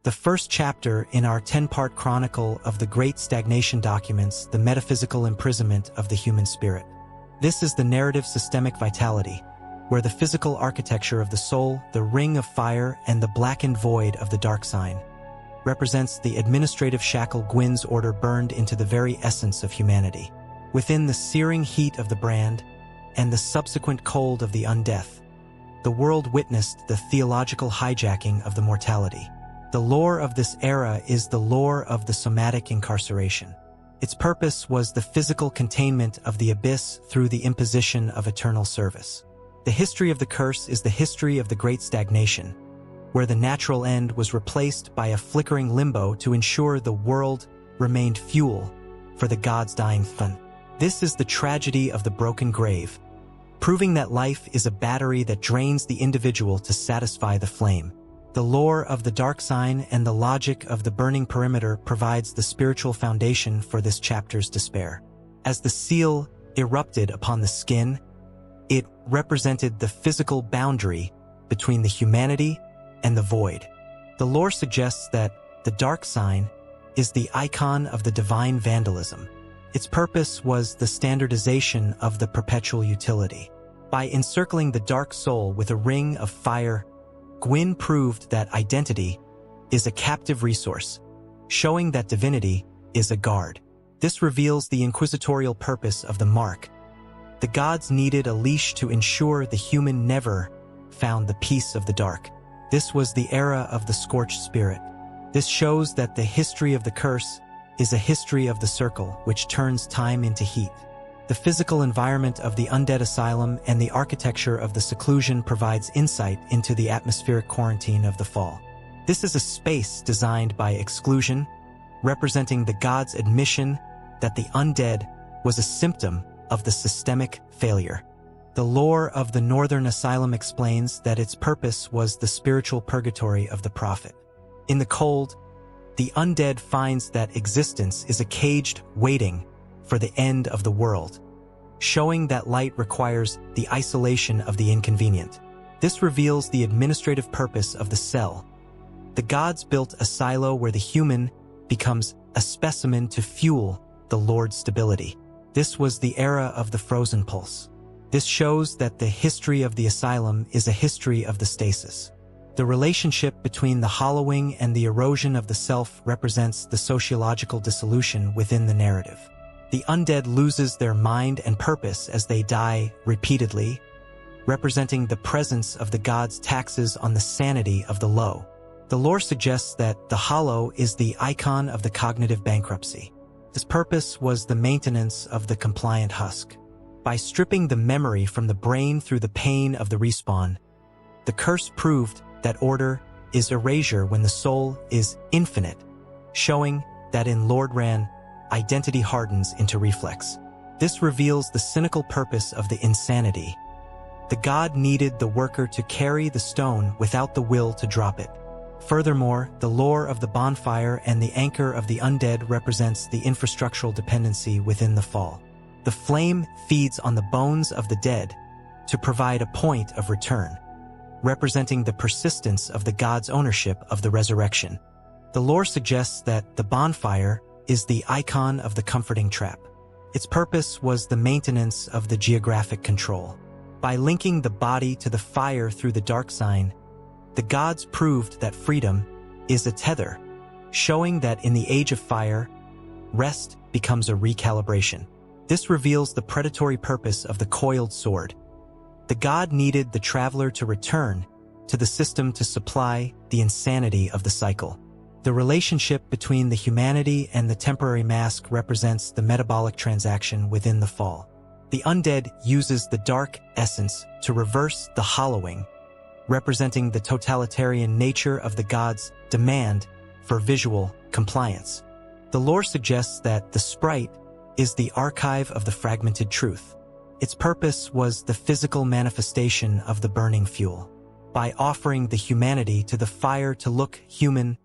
the first chapter in our 10-part chronicle of the Great Stagnation documents the metaphysical imprisonment of the human spirit. This is the narrative systemic vitality, where the physical architecture of the soul, the ring of fire, and the blackened void of the Darksign represents the administrative shackle Gwyn's order burned into the very essence of humanity. Within the searing heat of the brand and the subsequent cold of the undeath, the world witnessed the theological hijacking of the mortality. The lore of this era is the lore of the somatic incarceration. Its purpose was the physical containment of the abyss through the imposition of eternal service. The history of the curse is the history of the Great Stagnation, where the natural end was replaced by a flickering limbo to ensure the world remained fuel for the gods' dying fun. This is the tragedy of the broken grave, proving that life is a battery that drains the individual to satisfy the flame. The lore of the Darksign and the logic of the burning perimeter provides the spiritual foundation for this chapter's despair. As the seal erupted upon the skin, it represented the physical boundary between the humanity and the void. The lore suggests that the Darksign is the icon of the divine vandalism. Its purpose was the standardization of the perpetual utility. By encircling the dark soul with a ring of fire, Gwyn proved that identity is a captive resource, showing that divinity is a guard. This reveals the inquisitorial purpose of the mark. The gods needed a leash to ensure the human never found the peace of the dark. This was the era of the scorched spirit. This shows that the history of the curse is a history of the circle, which turns time into heat. The physical environment of the undead asylum and the architecture of the seclusion provides insight into the atmospheric quarantine of the fall. This is a space designed by exclusion, representing the gods' admission that the undead was a symptom of the systemic failure. The lore of the Northern Asylum explains that its purpose was the spiritual purgatory of the prophet. In the cold, the undead finds that existence is a caged waiting for the end of the world, showing that light requires the isolation of the inconvenient. This reveals the administrative purpose of the cell. The gods built a silo where the human becomes a specimen to fuel the Lord's stability. This was the era of the frozen pulse. This shows that the history of the asylum is a history of the stasis. The relationship between the hollowing and the erosion of the self represents the sociological dissolution within the narrative. The undead loses their mind and purpose as they die repeatedly, representing the presence of the gods' taxes on the sanity of the low. The lore suggests that the hollow is the icon of the cognitive bankruptcy. Its purpose was the maintenance of the compliant husk. By stripping the memory from the brain through the pain of the respawn, the curse proved that order is erasure when the soul is infinite, showing that in Lord Ran, identity hardens into reflex. This reveals the cynical purpose of the insanity. The god needed the worker to carry the stone without the will to drop it. Furthermore, the lore of the bonfire and the anchor of the undead represents the infrastructural dependency within the fall. The flame feeds on the bones of the dead to provide a point of return, representing the persistence of the god's ownership of the resurrection. The lore suggests that the bonfire is the icon of the comforting trap. Its purpose was the maintenance of the geographic control. By linking the body to the fire through the Darksign, the gods proved that freedom is a tether, showing that in the age of fire, rest becomes a recalibration. This reveals the predatory purpose of the coiled sword. The god needed the traveler to return to the system to supply the insanity of the cycle. The relationship between the humanity and the temporary mask represents the metabolic transaction within the fall. The undead uses the dark essence to reverse the hollowing, representing the totalitarian nature of the god's demand for visual compliance. The lore suggests that the sprite is the archive of the fragmented truth. Its purpose was the physical manifestation of the burning fuel. By offering the humanity to the fire to look human,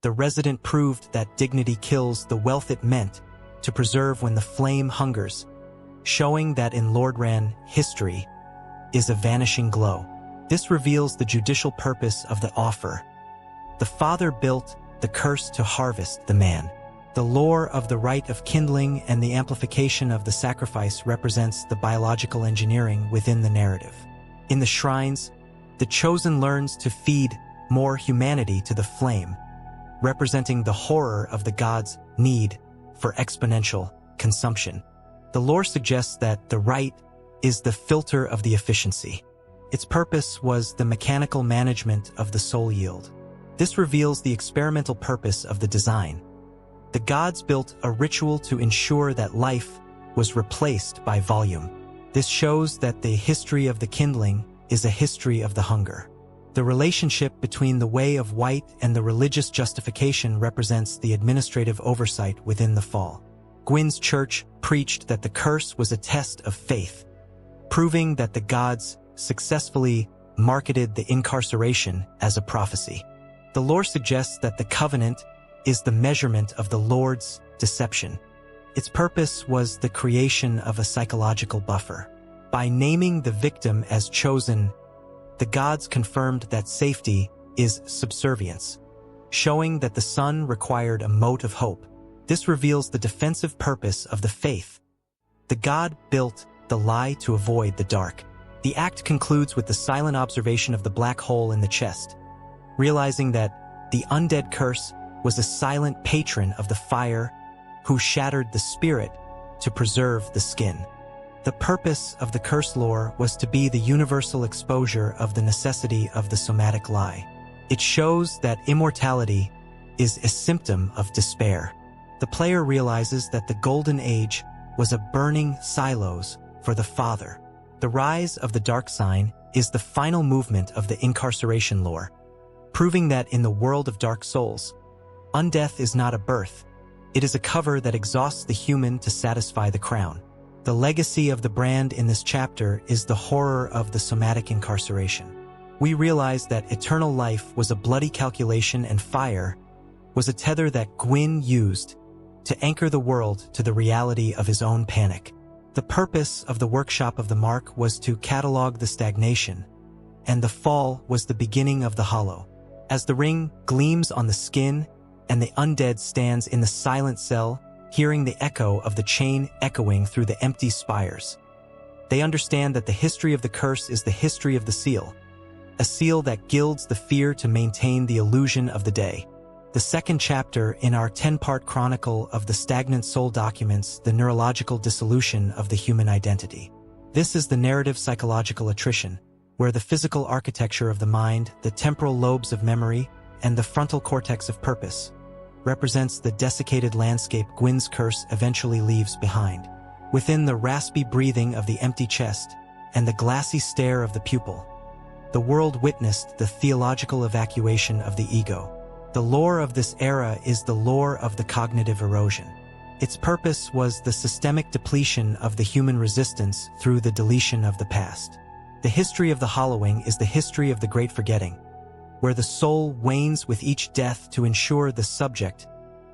the resident proved that dignity kills the wealth it meant to preserve when the flame hungers, showing that in Lord Ran, history is a vanishing glow. This reveals the judicial purpose of the offer. The father built the curse to harvest the man. The lore of the rite of kindling and the amplification of the sacrifice represents the biological engineering within the narrative. In the shrines, the chosen learns to feed more humanity to the flame, representing the horror of the gods' need for exponential consumption. The lore suggests that the rite is the filter of the efficiency. Its purpose was the mechanical management of the soul yield. This reveals the experimental purpose of the design. The gods built a ritual to ensure that life was replaced by volume. This shows that the history of the kindling is a history of the hunger. The relationship between the way of white and the religious justification represents the administrative oversight within the fall. Gwyn's church preached that the curse was a test of faith, proving that the gods successfully marketed the incarceration as a prophecy. The lore suggests that the covenant is the measurement of the Lord's deception. Its purpose was the creation of a psychological buffer. By naming the victim as chosen, the gods confirmed that safety is subservience, showing that the sun required a mote of hope. This reveals the defensive purpose of the faith. The god built the lie to avoid the dark. The act concludes with the silent observation of the black hole in the chest, realizing that the undead curse was a silent patron of the fire who shattered the spirit to preserve the skin. The purpose of the curse lore was to be the universal exposure of the necessity of the somatic lie. It shows that immortality is a symptom of despair. The player realizes that the Golden Age was a burning silos for the Father. The rise of the Darksign is the final movement of the incarceration lore, proving that in the world of Dark Souls, undeath is not a birth. It is a cover that exhausts the human to satisfy the crown. The legacy of the brand in this chapter is the horror of the somatic incarceration. We realize that eternal life was a bloody calculation and fire was a tether that Gwyn used to anchor the world to the reality of his own panic. The purpose of the workshop of the mark was to catalog the stagnation, and the fall was the beginning of the hollow. As the ring gleams on the skin and the undead stands in the silent cell, hearing the echo of the chain echoing through the empty spires, they understand that the history of the curse is the history of the seal, a seal that gilds the fear to maintain the illusion of the day. The second chapter in our 10-part chronicle of the stagnant soul documents the neurological dissolution of the human identity. This is the narrative psychological attrition, where the physical architecture of the mind, the temporal lobes of memory, and the frontal cortex of purpose represents the desiccated landscape Gwyn's curse eventually leaves behind. Within the raspy breathing of the empty chest and the glassy stare of the pupil, the world witnessed the theological evacuation of the ego. The lore of this era is the lore of the cognitive erosion. Its purpose was the systemic depletion of the human resistance through the deletion of the past. The history of the hollowing is the history of the great forgetting, where the soul wanes with each death to ensure the subject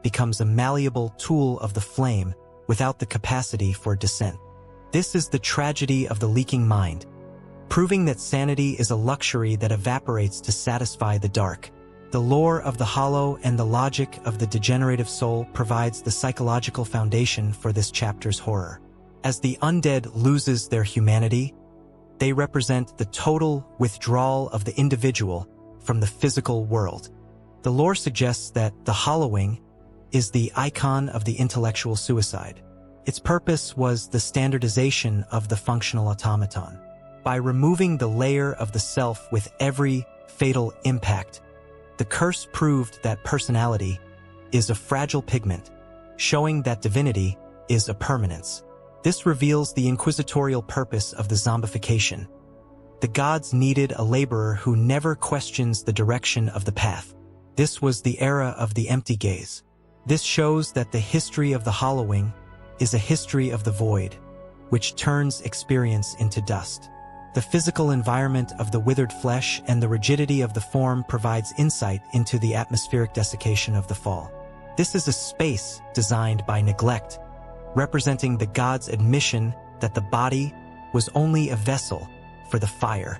becomes a malleable tool of the flame without the capacity for descent. This is the tragedy of the leaking mind, proving that sanity is a luxury that evaporates to satisfy the dark. The lore of the hollow and the logic of the degenerative soul provides the psychological foundation for this chapter's horror. As the undead loses their humanity, they represent the total withdrawal of the individual from the physical world. The lore suggests that the hollowing is the icon of the intellectual suicide. Its purpose was the standardization of the functional automaton. By removing the layer of the self with every fatal impact, the curse proved that personality is a fragile pigment, showing that divinity is a permanence. This reveals the inquisitorial purpose of the zombification. The gods needed a laborer who never questions the direction of the path. This was the era of the empty gaze. This shows that the history of the hollowing is a history of the void, which turns experience into dust. The physical environment of the withered flesh and the rigidity of the form provides insight into the atmospheric desiccation of the fall. This is a space designed by neglect, representing the gods' admission that the body was only a vessel for the fire.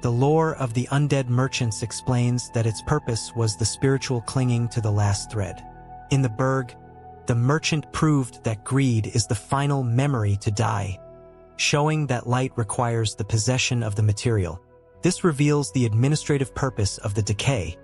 The lore of the undead merchants explains that its purpose was the spiritual clinging to the last thread. In the Berg, the merchant proved that greed is the final memory to die, showing that light requires the possession of the material. This reveals the administrative purpose of the decay.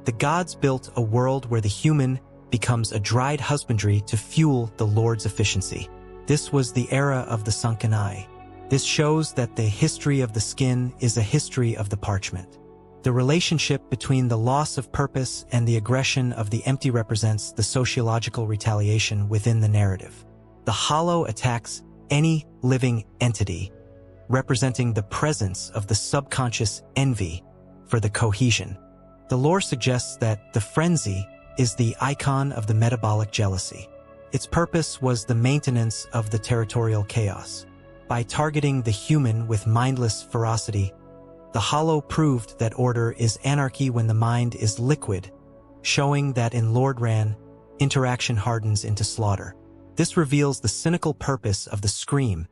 The gods built a world where the human becomes a dried husbandry to fuel the Lord's efficiency. This was the era of the sunken eye. This shows that the history of the skin is a history of the parchment. The relationship between the loss of purpose and the aggression of the empty represents the sociological retaliation within the narrative. The hollow attacks any living entity, representing the presence of the subconscious envy for the cohesion. The lore suggests that the frenzy is the icon of the metabolic jealousy. Its purpose was the maintenance of the territorial chaos. By targeting the human with mindless ferocity, the hollow proved that order is anarchy when the mind is liquid, showing that in Lordran, interaction hardens into slaughter. This reveals the cynical purpose of the scream.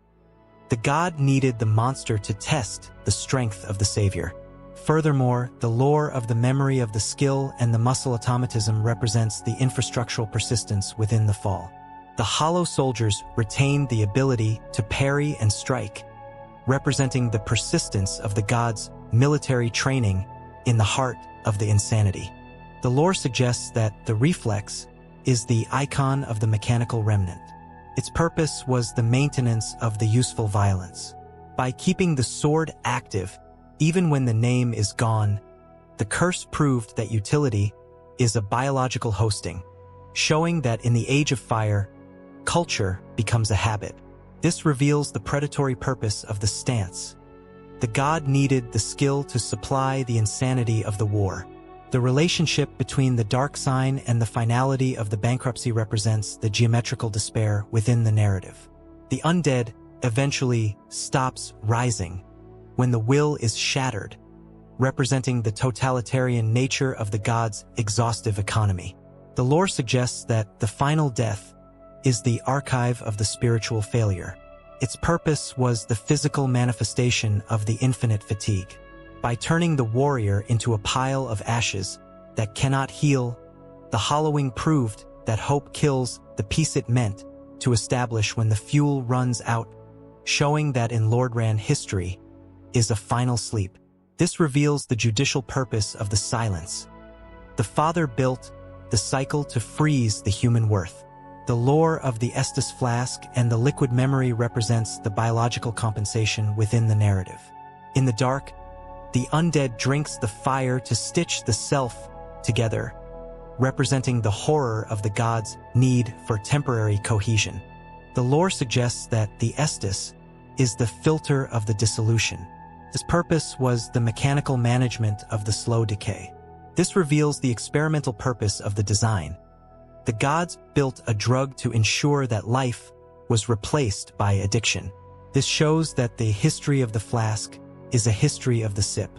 The god needed the monster to test the strength of the savior. Furthermore, the lore of the memory of the skill and the muscle automatism represents the infrastructural persistence within the fall. The hollow soldiers retained the ability to parry and strike, representing the persistence of the god's military training in the heart of the insanity. The lore suggests that the reflex is the icon of the mechanical remnant. Its purpose was the maintenance of the useful violence. By keeping the sword active, even when the name is gone, the curse proved that utility is a biological hosting, showing that in the age of fire, culture becomes a habit. This reveals the predatory purpose of the stance. The god needed the skill to supply the insanity of the war. The relationship between the Darksign and the finality of the bankruptcy represents the geometrical despair within the narrative. The undead eventually stops rising when the will is shattered, representing the totalitarian nature of the god's exhaustive economy. The lore suggests that the final death is the archive of the spiritual failure. Its purpose was the physical manifestation of the infinite fatigue. By turning the warrior into a pile of ashes that cannot heal, the hollowing proved that hope kills the peace it meant to establish when the fuel runs out, showing that in Lordran history is a final sleep. This reveals the judicial purpose of the silence. The Father built the cycle to freeze the human worth. The lore of the Estus flask and the liquid memory represents the biological compensation within the narrative. In the dark, the undead drinks the fire to stitch the self together, representing the horror of the god's need for temporary cohesion. The lore suggests that the Estus is the filter of the dissolution. Its purpose was the mechanical management of the slow decay. This reveals the experimental purpose of the design. The gods built a drug to ensure that life was replaced by addiction. This shows that the history of the flask is a history of the sip.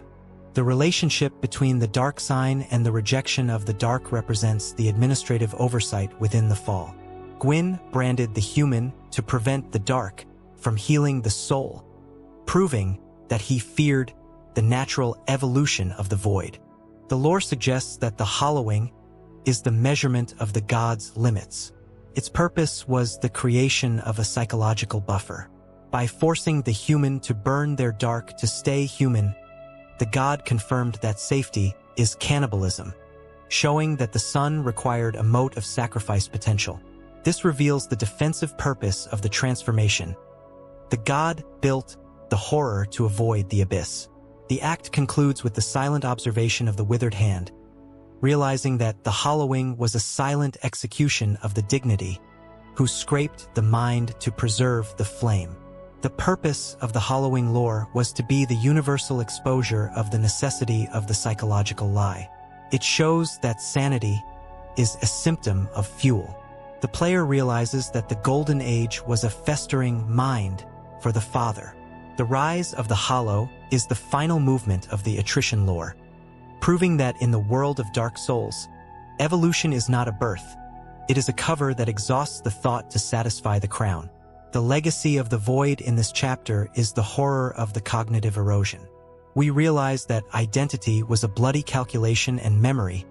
The relationship between the Darksign and the rejection of the dark represents the administrative oversight within the fall. Gwyn branded the human to prevent the dark from healing the soul, proving that he feared the natural evolution of the void. The lore suggests that the hollowing is the measurement of the god's limits. Its purpose was the creation of a psychological buffer. By forcing the human to burn their dark to stay human, the god confirmed that safety is cannibalism, showing that the sun required a mote of sacrifice potential. This reveals the defensive purpose of the transformation. The god built the horror to avoid the abyss. The act concludes with the silent observation of the withered hand, realizing that the hollowing was a silent execution of the dignity who scraped the mind to preserve the flame. The purpose of the hollowing lore was to be the universal exposure of the necessity of the psychological lie. It shows that sanity is a symptom of fuel. The player realizes that the Golden Age was a festering mind for the Father. The rise of the hollow is the final movement of the attrition lore, proving that in the world of Dark Souls, evolution is not a birth. It is a cover that exhausts the thought to satisfy the crown. The legacy of the void in this chapter is the horror of the cognitive erosion. We realize that identity was a bloody calculation and memory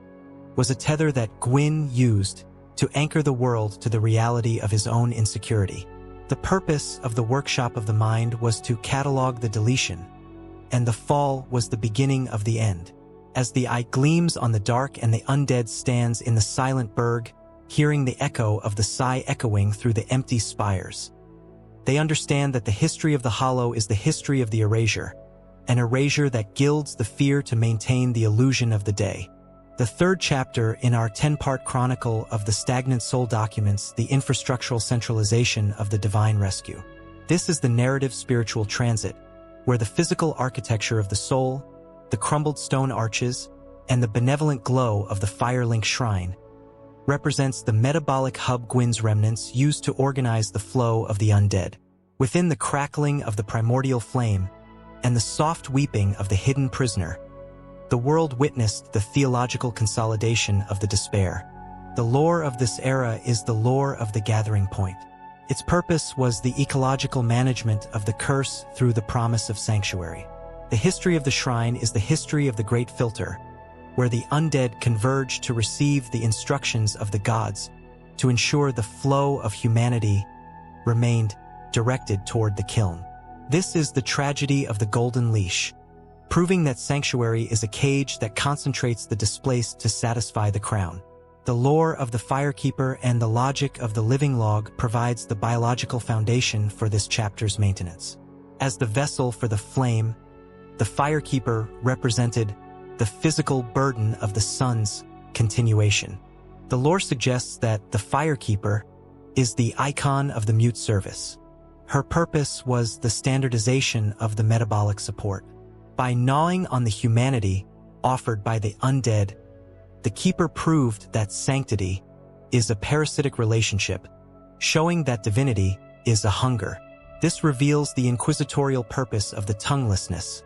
was a tether that Gwyn used to anchor the world to the reality of his own insecurity. The purpose of the workshop of the mind was to catalog the deletion, and the fall was the beginning of the end. As the eye gleams on the dark and the undead stands in the silent burg, hearing the echo of the sigh echoing through the empty spires. They understand that the history of the hollow is the history of the erasure, an erasure that gilds the fear to maintain the illusion of the day. The third chapter in our 10-part chronicle of the stagnant soul documents the infrastructural centralization of the divine rescue. This is the narrative spiritual transit, where the physical architecture of the soul, the crumbled stone arches, and the benevolent glow of the Firelink shrine represents the metabolic hub Gwyn's remnants used to organize the flow of the undead. Within the crackling of the primordial flame and the soft weeping of the hidden prisoner, the world witnessed the theological consolidation of the despair. The lore of this era is the lore of the gathering point. Its purpose was the ecological management of the curse through the promise of sanctuary. The history of the shrine is the history of the great filter, where the undead converge to receive the instructions of the gods to ensure the flow of humanity remained directed toward the kiln. This is the tragedy of the golden leash, proving that sanctuary is a cage that concentrates the displaced to satisfy the crown. The lore of the firekeeper and the logic of the living log provides the biological foundation for this chapter's maintenance. As the vessel for the flame, the firekeeper represented the physical burden of the sun's continuation. The lore suggests that the firekeeper is the icon of the mute service. Her purpose was the standardization of the metabolic support. By gnawing on the humanity offered by the undead, the keeper proved that sanctity is a parasitic relationship, showing that divinity is a hunger. This reveals the inquisitorial purpose of the tonguelessness.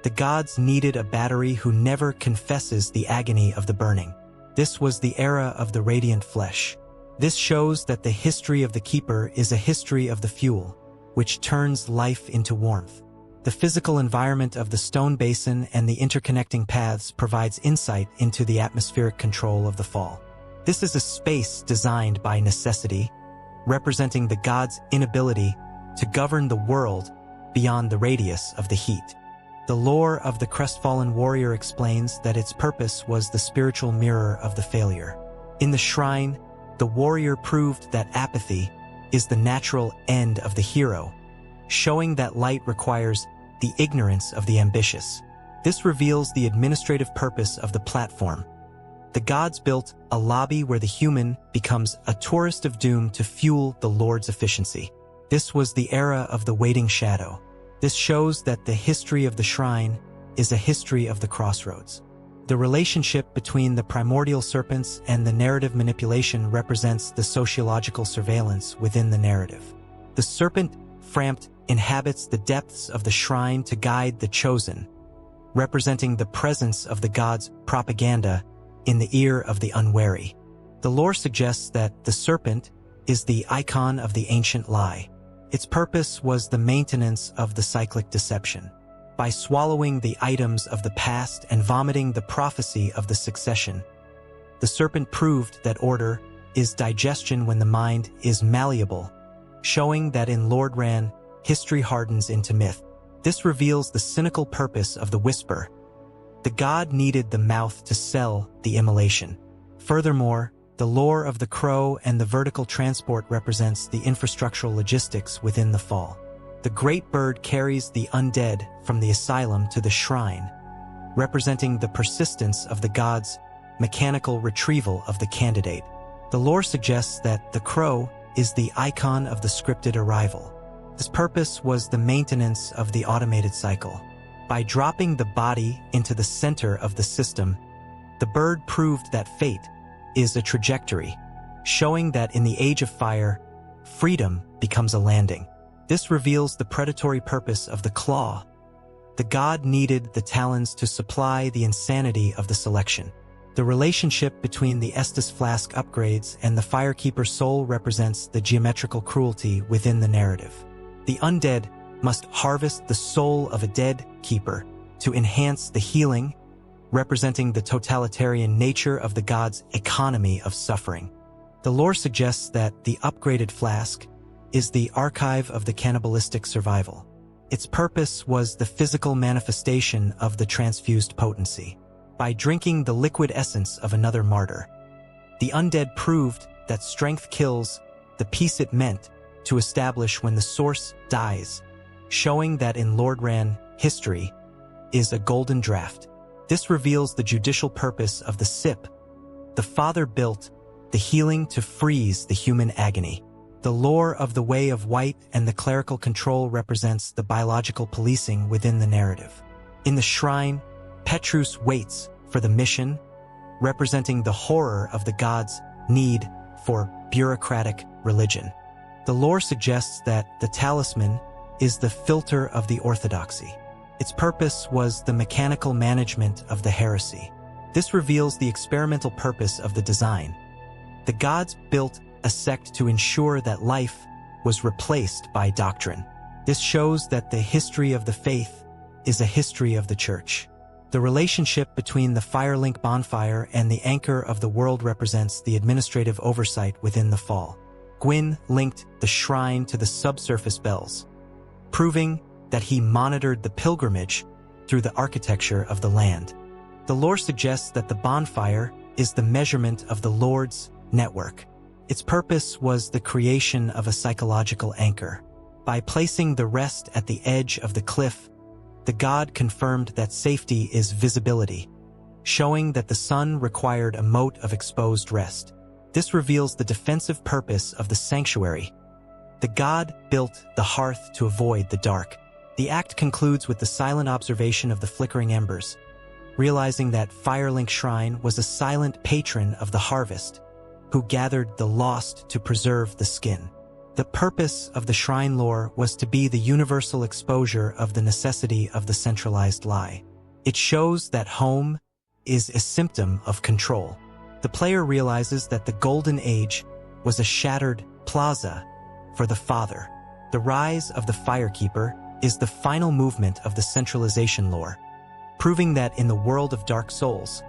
The gods needed a battery who never confesses the agony of the burning. This was the era of the radiant flesh. This shows that the history of the keeper is a history of the fuel, which turns life into warmth. The physical environment of the stone basin and the interconnecting paths provides insight into the atmospheric control of the fall. This is a space designed by necessity, representing the god's inability to govern the world beyond the radius of the heat. The lore of the crestfallen warrior explains that its purpose was the spiritual mirror of the failure. In the shrine, the warrior proved that apathy is the natural end of the hero, showing that light requires the ignorance of the ambitious. This reveals the administrative purpose of the platform. The gods built a lobby where the human becomes a tourist of doom to fuel the Lord's efficiency. This was the era of the waiting shadow. This shows that the history of the shrine is a history of the crossroads. The relationship between the primordial serpents and the narrative manipulation represents the sociological surveillance within the narrative. The serpent, Frampt, inhabits the depths of the shrine to guide the chosen, representing the presence of the god's propaganda in the ear of the unwary. The lore suggests that the serpent is the icon of the ancient lie. Its purpose was the maintenance of the cyclic deception. By swallowing the items of the past and vomiting the prophecy of the succession, the serpent proved that order is digestion when the mind is malleable, showing that in Lord Ran, history hardens into myth. This reveals the cynical purpose of the whisper. The god needed the mouth to sell the immolation. Furthermore, the lore of the crow and the vertical transport represents the infrastructural logistics within the fall. The great bird carries the undead from the asylum to the shrine, representing the persistence of the god's mechanical retrieval of the candidate. The lore suggests that the crow is the icon of the scripted arrival. This purpose was the maintenance of the automated cycle. By dropping the body into the center of the system, the bird proved that fate is a trajectory, showing that in the age of fire, freedom becomes a landing. This reveals the predatory purpose of the claw. The god needed the talons to supply the insanity of the selection. The relationship between the Estus Flask upgrades and the Firekeeper soul represents the geometrical cruelty within the narrative. The undead must harvest the soul of a dead keeper to enhance the healing, representing the totalitarian nature of the god's economy of suffering. The lore suggests that the upgraded flask is the archive of the cannibalistic survival. Its purpose was the physical manifestation of the transfused potency. By drinking the liquid essence of another martyr, the undead proved that strength kills the peace it meant to establish when the source dies, showing that in Lordran history is a golden draft. This reveals the judicial purpose of the sip. The Father built the healing to freeze the human agony. The lore of the Way of White and the clerical control represents the biological policing within the narrative. In the shrine, Petrus waits for the mission, representing the horror of the god's need for bureaucratic religion. The lore suggests that the talisman is the filter of the orthodoxy. Its purpose was the mechanical management of the heresy. This reveals the experimental purpose of the design. The gods built a sect to ensure that life was replaced by doctrine. This shows that the history of the faith is a history of the church. The relationship between the Firelink bonfire and the anchor of the world represents the administrative oversight within the fall. Gwyn linked the shrine to the subsurface bells, proving that he monitored the pilgrimage through the architecture of the land. The lore suggests that the bonfire is the measurement of the Lord's network. Its purpose was the creation of a psychological anchor. By placing the rest at the edge of the cliff, the god confirmed that safety is visibility, showing that the sun required a moat of exposed rest. This reveals the defensive purpose of the sanctuary. The god built the hearth to avoid the dark. The act concludes with the silent observation of the flickering embers, realizing that Firelink Shrine was a silent patron of the harvest, who gathered the lost to preserve the skin. The purpose of the shrine lore was to be the universal exposure of the necessity of the centralized lie. It shows that home is a symptom of control. The player realizes that the Golden Age was a shattered plaza for the Father. The rise of the Firekeeper is the final movement of the centralization lore, proving that in the world of Dark Souls,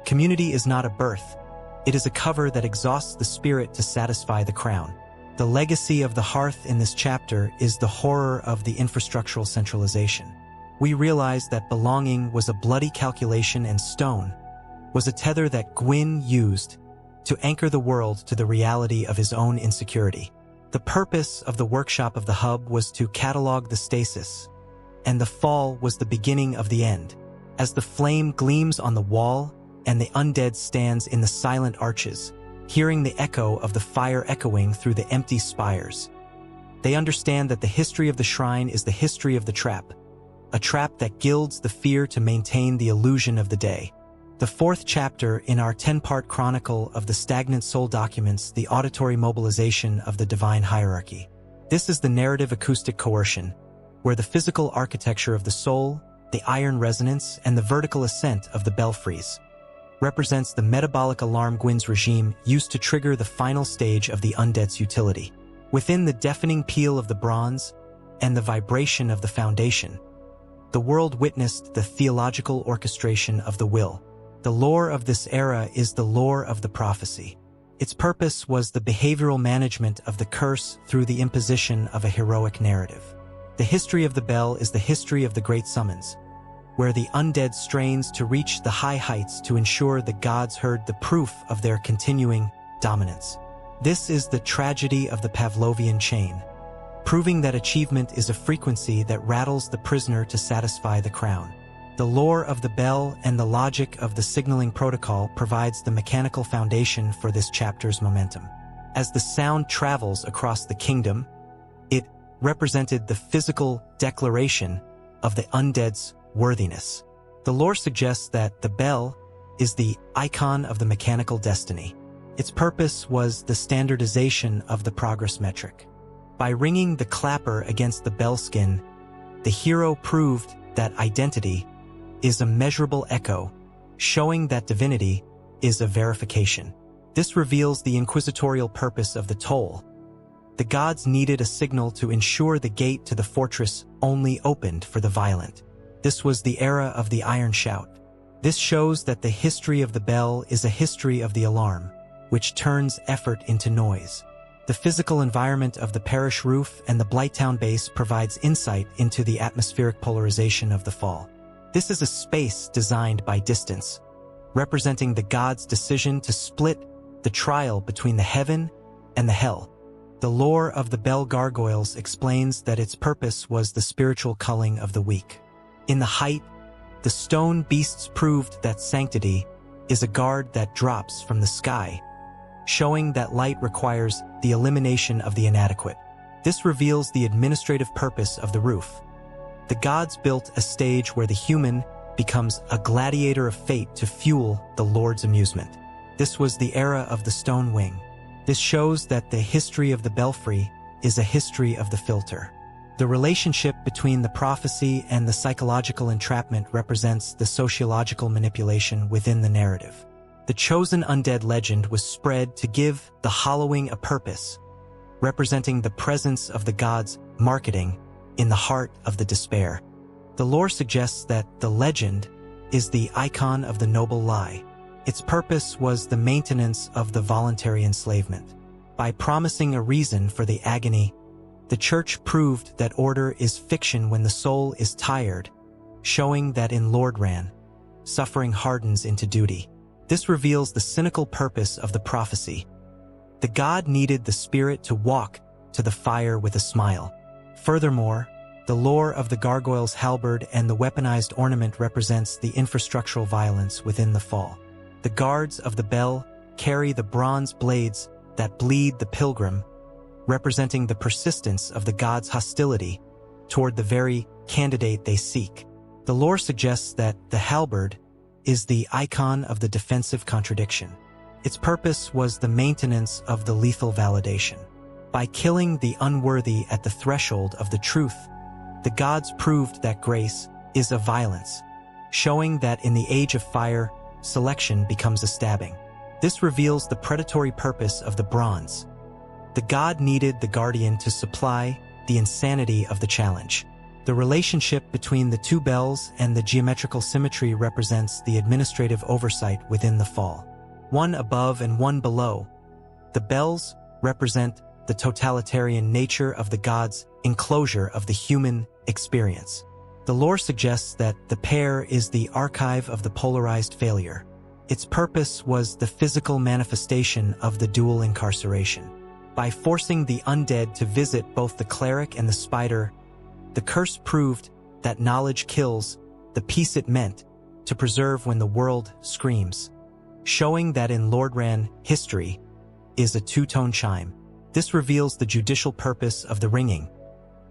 community is not a birth. It is a cover that exhausts the spirit to satisfy the crown. The legacy of the hearth in this chapter is the horror of the infrastructural centralization. We realize that belonging was a bloody calculation and stone was a tether that Gwyn used to anchor the world to the reality of his own insecurity. The purpose of the workshop of the hub was to catalog the stasis, and the fall was the beginning of the end. As the flame gleams on the wall, and the undead stands in the silent arches, hearing the echo of the fire echoing through the empty spires. They understand that the history of the shrine is the history of the trap, a trap that gilds the fear to maintain the illusion of the day. The fourth chapter in our 10-part chronicle of the stagnant soul documents the auditory mobilization of the divine hierarchy. This is the narrative acoustic coercion, where the physical architecture of the soul, the iron resonance, and the vertical ascent of the belfries represents the metabolic alarm Gwyn's regime used to trigger the final stage of the undead's utility. Within the deafening peal of the bronze and the vibration of the foundation, the world witnessed the theological orchestration of the will. The lore of this era is the lore of the prophecy. Its purpose was the behavioral management of the curse through the imposition of a heroic narrative. The history of the bell is the history of the great summons, where the undead strains to reach the high heights to ensure the gods heard the proof of their continuing dominance. This is the tragedy of the Pavlovian chain, proving that achievement is a frequency that rattles the prisoner to satisfy the crown. The lore of the bell and the logic of the signaling protocol provides the mechanical foundation for this chapter's momentum. As the sound travels across the kingdom, it represented the physical declaration of the undead's worthiness. The lore suggests that the bell is the icon of the mechanical destiny. Its purpose was the standardization of the progress metric. By ringing the clapper against the bell skin, the hero proved that identity is a measurable echo, showing that divinity is a verification. This reveals the inquisitorial purpose of the toll. The gods needed a signal to ensure the gate to the fortress only opened for the violent. This was the era of the Iron Shout. This shows that the history of the bell is a history of the alarm, which turns effort into noise. The physical environment of the parish roof and the Blighttown base provides insight into the atmospheric polarization of the fall. This is a space designed by distance, representing the god's decision to split the trial between the heaven and the hell. The lore of the bell gargoyles explains that its purpose was the spiritual culling of the weak. In the height, the stone beasts proved that sanctity is a guard that drops from the sky, showing that light requires the elimination of the inadequate. This reveals the administrative purpose of the roof. The gods built a stage where the human becomes a gladiator of fate to fuel the Lord's amusement. This was the era of the stone wing. This shows that the history of the belfry is a history of the filter. The relationship between the prophecy and the psychological entrapment represents the sociological manipulation within the narrative. The chosen undead legend was spread to give the hollowing a purpose, representing the presence of the gods marketing in the heart of the despair. The lore suggests that the legend is the icon of the noble lie. Its purpose was the maintenance of the voluntary enslavement. By promising a reason for the agony, the church proved that order is fiction when the soul is tired, showing that in Lordran, suffering hardens into duty. This reveals the cynical purpose of the prophecy. The god needed the spirit to walk to the fire with a smile. Furthermore, the lore of the gargoyle's halberd and the weaponized ornament represents the infrastructural violence within the fall. The guards of the bell carry the bronze blades that bleed the pilgrim, representing the persistence of the god's hostility toward the very candidate they seek. The lore suggests that the halberd is the icon of the defensive contradiction. Its purpose was the maintenance of the lethal validation. By killing the unworthy at the threshold of the truth, the gods proved that grace is a violence, showing that in the age of fire, selection becomes a stabbing. This reveals the predatory purpose of the bronze. The god needed the guardian to supply the insanity of the challenge. The relationship between the two bells and the geometrical symmetry represents the administrative oversight within the fall. One above and one below. The bells represent the totalitarian nature of the god's enclosure of the human experience. The lore suggests that the pair is the archive of the polarized failure. Its purpose was the physical manifestation of the dual incarceration. By forcing the undead to visit both the cleric and the spider, the curse proved that knowledge kills the peace it meant to preserve when the world screams, showing that in Lordran, history is a two-tone chime. This reveals the judicial purpose of the ringing.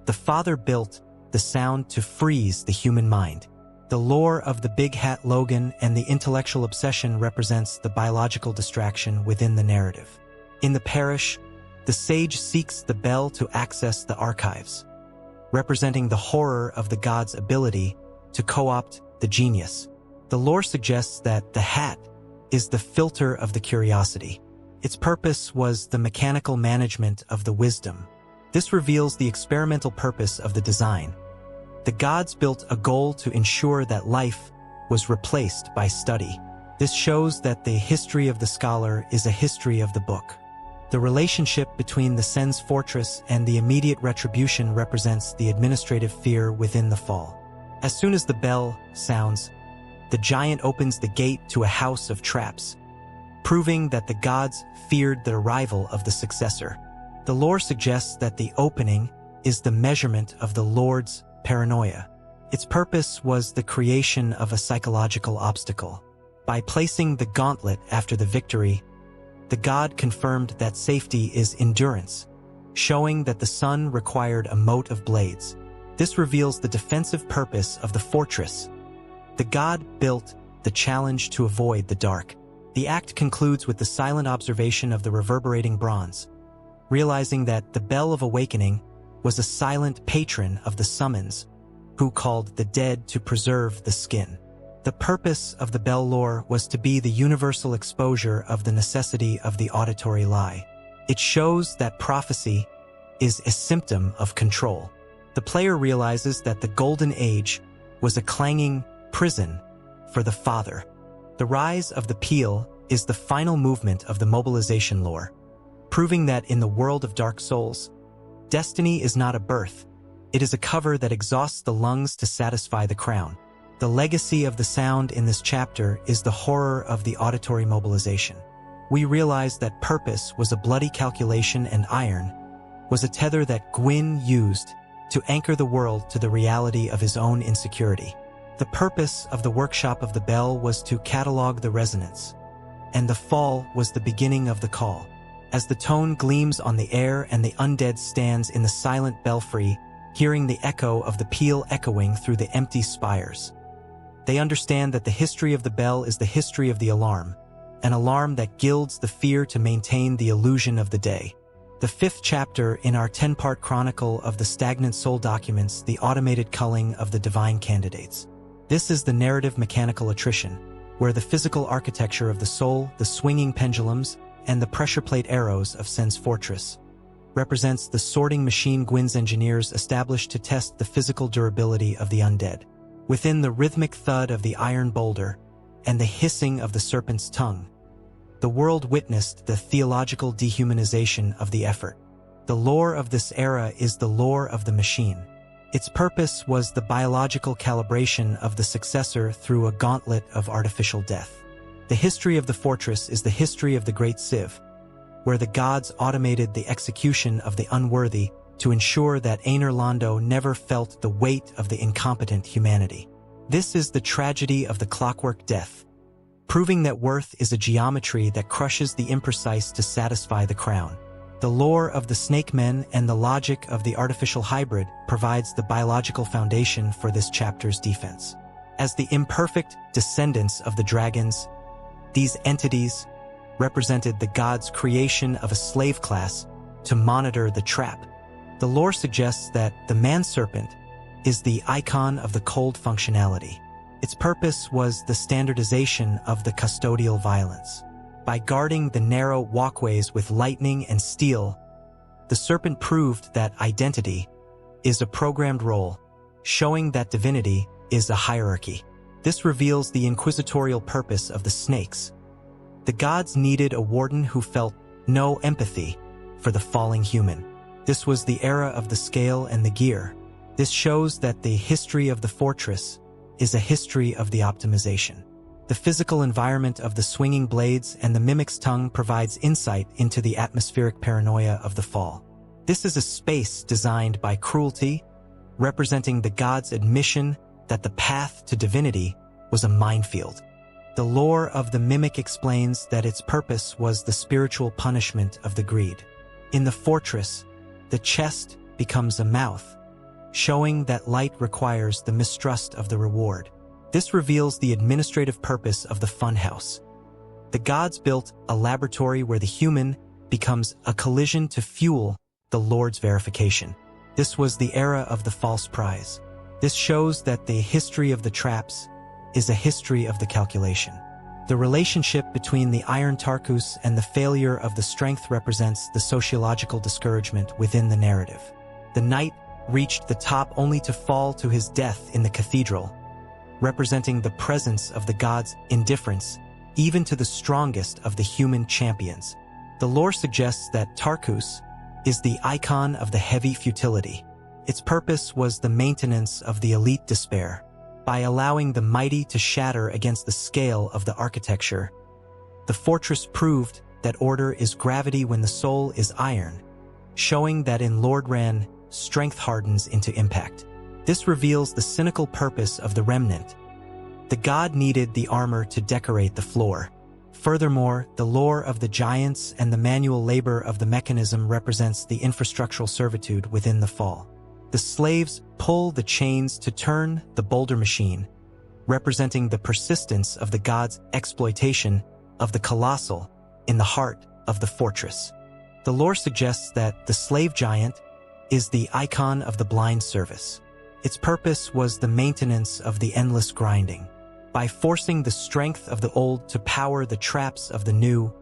The father built the sound to freeze the human mind. The lore of the Big Hat Logan and the intellectual obsession represents the biological distraction within the narrative. In the parish, the sage seeks the bell to access the archives, representing the horror of the god's ability to co-opt the genius. The lore suggests that the hat is the filter of the curiosity. Its purpose was the mechanical management of the wisdom. This reveals the experimental purpose of the design. The gods built a goal to ensure that life was replaced by study. This shows that the history of the scholar is a history of the book. The relationship between the Sen's fortress and the immediate retribution represents the administrative fear within the fall. As soon as the bell sounds, the giant opens the gate to a house of traps, proving that the gods feared the arrival of the successor. The lore suggests that the opening is the measurement of the Lord's paranoia. Its purpose was the creation of a psychological obstacle. By placing the gauntlet after the victory, the god confirmed that safety is endurance, showing that the sun required a moat of blades. This reveals the defensive purpose of the fortress. The god built the challenge to avoid the dark. The act concludes with the silent observation of the reverberating bronze, realizing that the Bell of Awakening was a silent patron of the summons, who called the dead to preserve the skin. The purpose of the bell lore was to be the universal exposure of the necessity of the auditory lie. It shows that prophecy is a symptom of control. The player realizes that the Golden Age was a clanging prison for the Father. The rise of the Peel is the final movement of the mobilization lore, proving that in the world of Dark Souls, destiny is not a birth, it is a cover that exhausts the lungs to satisfy the crown. The legacy of the sound in this chapter is the horror of the auditory mobilization. We realize that purpose was a bloody calculation and iron was a tether that Gwyn used to anchor the world to the reality of his own insecurity. The purpose of the workshop of the bell was to catalog the resonance, and the fall was the beginning of the call. As the tone gleams on the air and the undead stands in the silent belfry, hearing the echo of the peal echoing through the empty spires. They understand that the history of the bell is the history of the alarm, an alarm that gilds the fear to maintain the illusion of the day. The 5th chapter in our 10-part chronicle of the stagnant soul documents the automated culling of the divine candidates. This is the narrative mechanical attrition, where the physical architecture of the soul, the swinging pendulums, and the pressure plate arrows of Sen's fortress represents the sorting machine Gwyn's engineers established to test the physical durability of the undead. Within the rhythmic thud of the iron boulder and the hissing of the serpent's tongue, the world witnessed the theological dehumanization of the effort. The lore of this era is the lore of the machine. Its purpose was the biological calibration of the successor through a gauntlet of artificial death. The history of the fortress is the history of the Great Civ, where the gods automated the execution of the unworthy to ensure that Einar Londo never felt the weight of the incompetent humanity. This is the tragedy of the clockwork death, proving that worth is a geometry that crushes the imprecise to satisfy the crown. The lore of the snake men and the logic of the artificial hybrid provides the biological foundation for this chapter's defense. As the imperfect descendants of the dragons, these entities represented the gods' creation of a slave class to monitor the trap. The lore suggests that the man-serpent is the icon of the cold functionality. Its purpose was the standardization of the custodial violence. By guarding the narrow walkways with lightning and steel, the serpent proved that identity is a programmed role, showing that divinity is a hierarchy. This reveals the inquisitorial purpose of the snakes. The gods needed a warden who felt no empathy for the falling human. This was the era of the scale and the gear. This shows that the history of the fortress is a history of the optimization. The physical environment of the swinging blades and the mimic's tongue provides insight into the atmospheric paranoia of the fall. This is a space designed by cruelty, representing the gods' admission that the path to divinity was a minefield. The lore of the mimic explains that its purpose was the spiritual punishment of the greed. In the fortress, the chest becomes a mouth, showing that light requires the mistrust of the reward. This reveals the administrative purpose of the funhouse. The gods built a laboratory where the human becomes a collision to fuel the Lord's verification. This was the era of the false prize. This shows that the history of the traps is a history of the calculation. The relationship between the Iron Tarkus and the failure of the strength represents the sociological discouragement within the narrative. The knight reached the top only to fall to his death in the cathedral, representing the presence of the gods' indifference even to the strongest of the human champions. The lore suggests that Tarkus is the icon of the heavy futility. Its purpose was the maintenance of the elite despair. By allowing the mighty to shatter against the scale of the architecture, the fortress proved that order is gravity when the soul is iron, showing that in Lord Ran, strength hardens into impact. This reveals the cynical purpose of the remnant. The god needed the armor to decorate the floor. Furthermore, the lore of the giants and the manual labor of the mechanism represents the infrastructural servitude within the fall. The slaves pull the chains to turn the boulder machine, representing the persistence of the god's exploitation of the colossal in the heart of the fortress. The lore suggests that the slave giant is the icon of the blind service. Its purpose was the maintenance of the endless grinding. By forcing the strength of the old to power the traps of the new,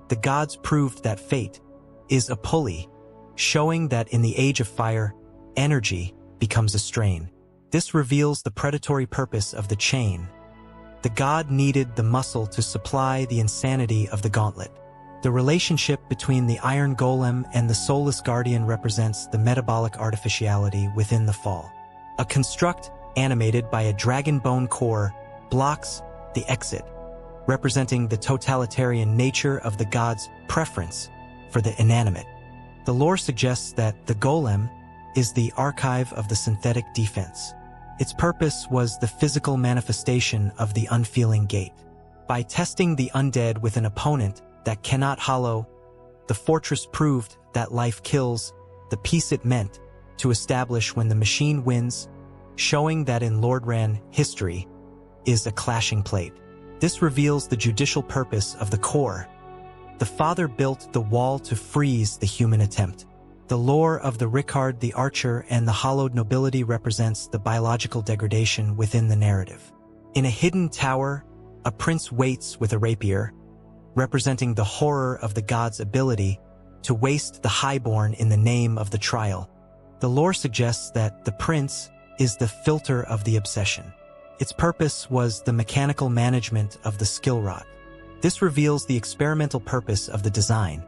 the gods proved that fate is a pulley, showing that in the age of fire, energy becomes a strain. This reveals the predatory purpose of the chain. The god needed the muscle to supply the insanity of the gauntlet. The relationship between the iron golem and the soulless guardian represents the metabolic artificiality within the fall. A construct animated by a dragon bone core blocks the exit, representing the totalitarian nature of the god's preference for the inanimate. The lore suggests that the golem is the archive of the synthetic defense. Its purpose was the physical manifestation of the unfeeling gate. By testing the undead with an opponent that cannot hollow, the fortress proved that life kills the peace it meant to establish when the machine wins, showing that in Lordran history is a clashing plate. This reveals the judicial purpose of the core. The father built the wall to freeze the human attempt. The lore of the Ricard the Archer and the hollowed nobility represents the biological degradation within the narrative. In a hidden tower, a prince waits with a rapier, representing the horror of the god's ability to waste the highborn in the name of the trial. The lore suggests that the prince is the filter of the obsession. Its purpose was the mechanical management of the skill rod. This reveals the experimental purpose of the design.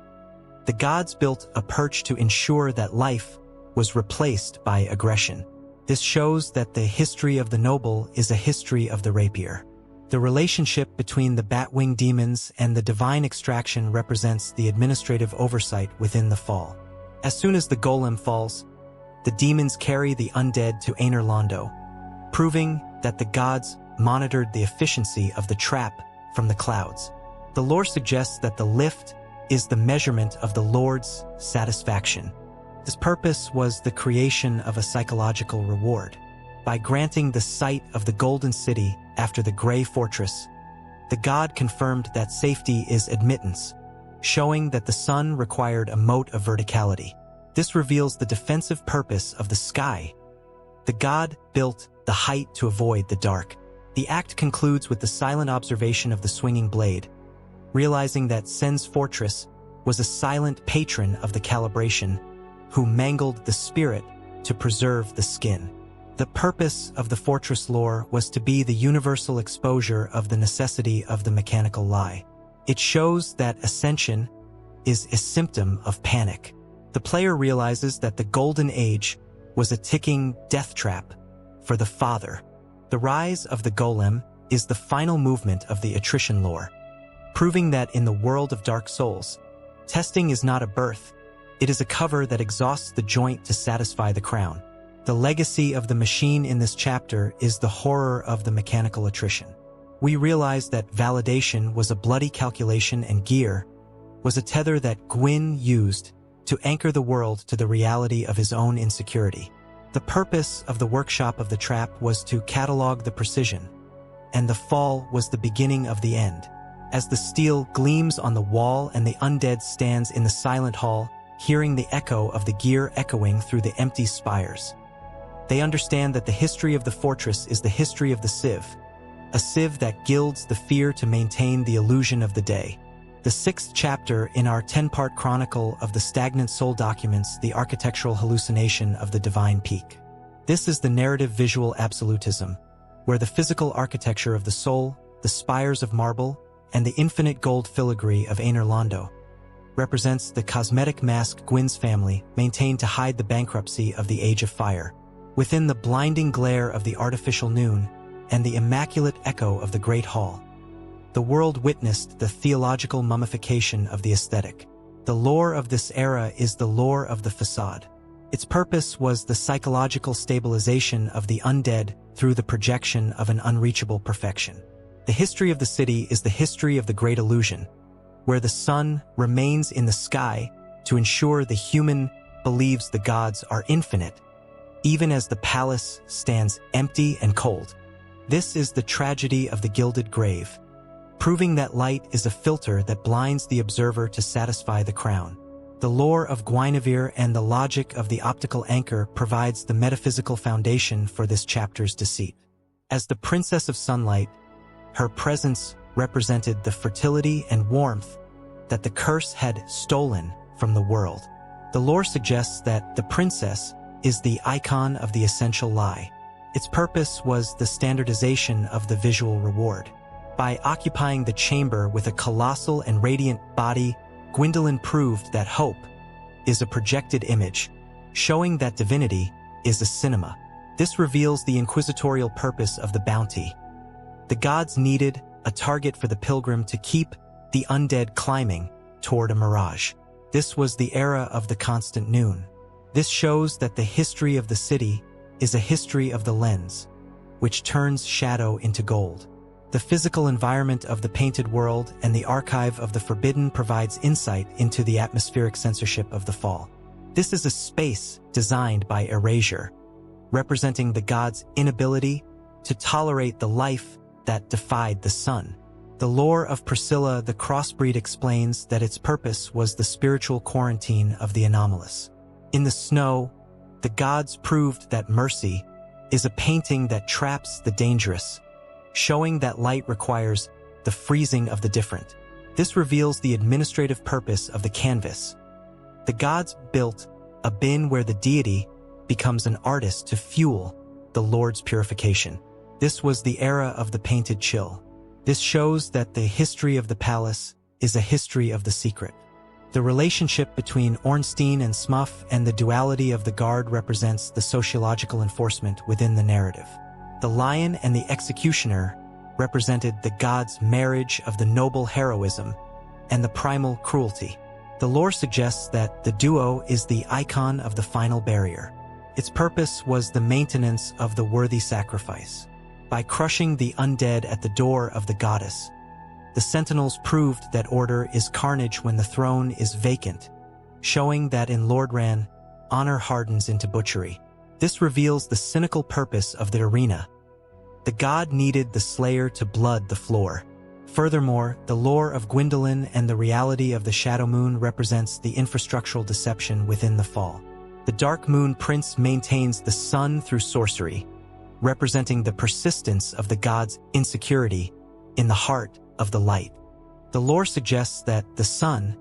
The gods built a perch to ensure that life was replaced by aggression. This shows that the history of the noble is a history of the rapier. The relationship between the Batwing demons and the divine extraction represents the administrative oversight within the fall. As soon as the golem falls, the demons carry the undead to Aner Londo, proving that the gods monitored the efficiency of the trap from the clouds. The lore suggests that the lift is the measurement of the Lord's satisfaction. This purpose was the creation of a psychological reward. By granting the sight of the Golden City after the Grey Fortress, the god confirmed that safety is admittance, showing that the sun required a mote of verticality. This reveals the defensive purpose of the sky. The god built the height to avoid the dark. The act concludes with the silent observation of the swinging blade, realizing that Sen's fortress was a silent patron of the calibration who mangled the spirit to preserve the skin. The purpose of the fortress lore was to be the universal exposure of the necessity of the mechanical lie. It shows that ascension is a symptom of panic. The player realizes that the Golden Age was a ticking death trap for the father. The rise of the golem is the final movement of the attrition lore, proving that in the world of Dark Souls, testing is not a birth, it is a cover that exhausts the joint to satisfy the crown. The legacy of the machine in this chapter is the horror of the mechanical attrition. We realize that validation was a bloody calculation and gear was a tether that Gwyn used to anchor the world to the reality of his own insecurity. The purpose of the workshop of the trap was to catalog the precision, and the fall was the beginning of the end. As the steel gleams on the wall and the undead stands in the silent hall, hearing the echo of the gear echoing through the empty spires. They understand that the history of the fortress is the history of the sieve, a sieve that gilds the fear to maintain the illusion of the day. The 6th chapter in our 10-part chronicle of the stagnant soul documents the architectural hallucination of the divine peak. This is the narrative visual absolutism, where the physical architecture of the soul, the spires of marble, and the infinite gold filigree of Aner Londo represents the cosmetic mask Gwyn's family maintained to hide the bankruptcy of the Age of Fire. Within the blinding glare of the artificial noon and the immaculate echo of the Great Hall, the world witnessed the theological mummification of the aesthetic. The lore of this era is the lore of the facade. Its purpose was the psychological stabilization of the undead through the projection of an unreachable perfection. The history of the city is the history of the great illusion, where the sun remains in the sky to ensure the human believes the gods are infinite, even as the palace stands empty and cold. This is the tragedy of the gilded grave, proving that light is a filter that blinds the observer to satisfy the crown. The lore of Guinevere and the logic of the optical anchor provides the metaphysical foundation for this chapter's deceit. As the Princess of Sunlight, her presence represented the fertility and warmth that the curse had stolen from the world. The lore suggests that the princess is the icon of the essential lie. Its purpose was the standardization of the visual reward. By occupying the chamber with a colossal and radiant body, Gwendolyn proved that hope is a projected image, showing that divinity is a cinema. This reveals the inquisitorial purpose of the bounty. The gods needed a target for the pilgrim to keep the undead climbing toward a mirage. This was the era of the constant noon. This shows that the history of the city is a history of the lens, which turns shadow into gold. The physical environment of the painted world and the archive of the forbidden provides insight into the atmospheric censorship of the fall. This is a space designed by erasure, representing the gods' inability to tolerate the life that defied the sun. The lore of Priscilla the Crossbreed explains that its purpose was the spiritual quarantine of the anomalous. In the snow, the gods proved that mercy is a painting that traps the dangerous, showing that light requires the freezing of the different. This reveals the administrative purpose of the canvas. The gods built a bin where the deity becomes an artist to fuel the Lord's purification. This was the era of the painted chill. This shows that the history of the palace is a history of the secret. The relationship between Ornstein and Smuff and the duality of the guard represents the sociological enforcement within the narrative. The lion and the executioner represented the gods' marriage of the noble heroism and the primal cruelty. The lore suggests that the duo is the icon of the final barrier. Its purpose was the maintenance of the worthy sacrifice. By crushing the undead at the door of the goddess, the sentinels proved that order is carnage when the throne is vacant, showing that in Lordran, honor hardens into butchery. This reveals the cynical purpose of the arena. The god needed the slayer to blood the floor. Furthermore, the lore of Gwendolyn and the reality of the Shadow Moon represents the infrastructural deception within the fall. The Dark Moon Prince maintains the sun through sorcery, representing the persistence of the god's insecurity in the heart of the light. The lore suggests that the sun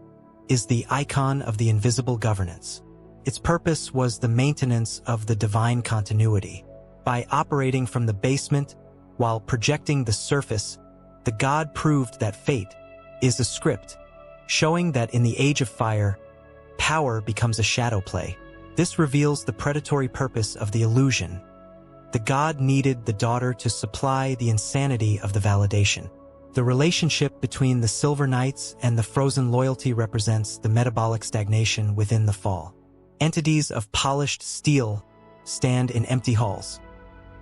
is the icon of the invisible governance. Its purpose was the maintenance of the divine continuity. By operating from the basement while projecting the surface, the god proved that fate is a script, showing that in the Age of Fire, power becomes a shadow play. This reveals the predatory purpose of the illusion. The god needed the daughter to supply the insanity of the validation. The relationship between the Silver Knights and the Frozen Loyalty represents the metabolic stagnation within the fall. Entities of polished steel stand in empty halls,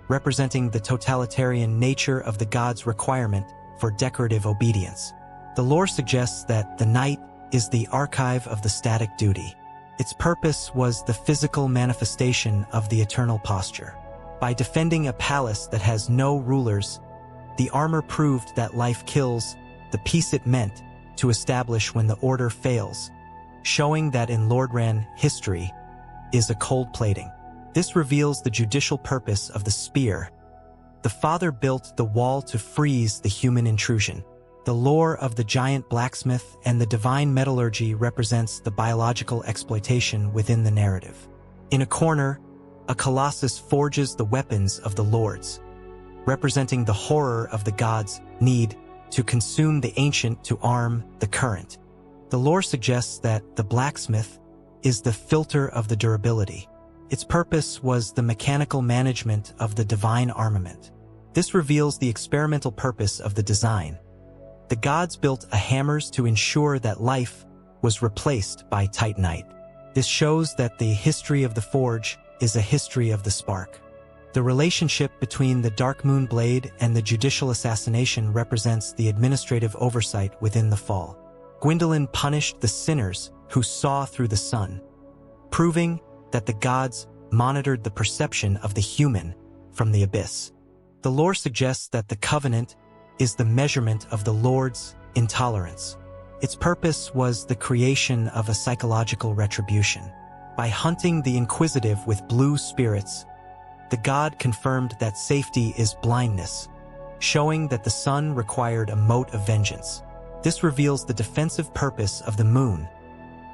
representing the totalitarian nature of the god's requirement for decorative obedience. The lore suggests that the knight is the archive of the static duty. Its purpose was the physical manifestation of the eternal posture. By defending a palace that has no rulers, the armor proved that life kills the peace it meant to establish when the order fails, showing that in Lordran history is a cold plating. This reveals the judicial purpose of the spear. The father built the wall to freeze the human intrusion. The lore of the giant blacksmith and the divine metallurgy represents the biological exploitation within the narrative. In a corner, a colossus forges the weapons of the lords, representing the horror of the gods' need to consume the ancient to arm the current. The lore suggests that the blacksmith is the filter of the durability. Its purpose was the mechanical management of the divine armament. This reveals the experimental purpose of the design. The gods built a hammers to ensure that life was replaced by titanite. This shows that the history of the forge is a history of the spark. The relationship between the Dark Moon Blade and the judicial assassination represents the administrative oversight within the fall. Gwendolyn punished the sinners who saw through the sun, proving that the gods monitored the perception of the human from the abyss. The lore suggests that the covenant is the measurement of the Lord's intolerance. Its purpose was the creation of a psychological retribution. By hunting the inquisitive with blue spirits, the god confirmed that safety is blindness, showing that the sun required a mote of vengeance. This reveals the defensive purpose of the moon.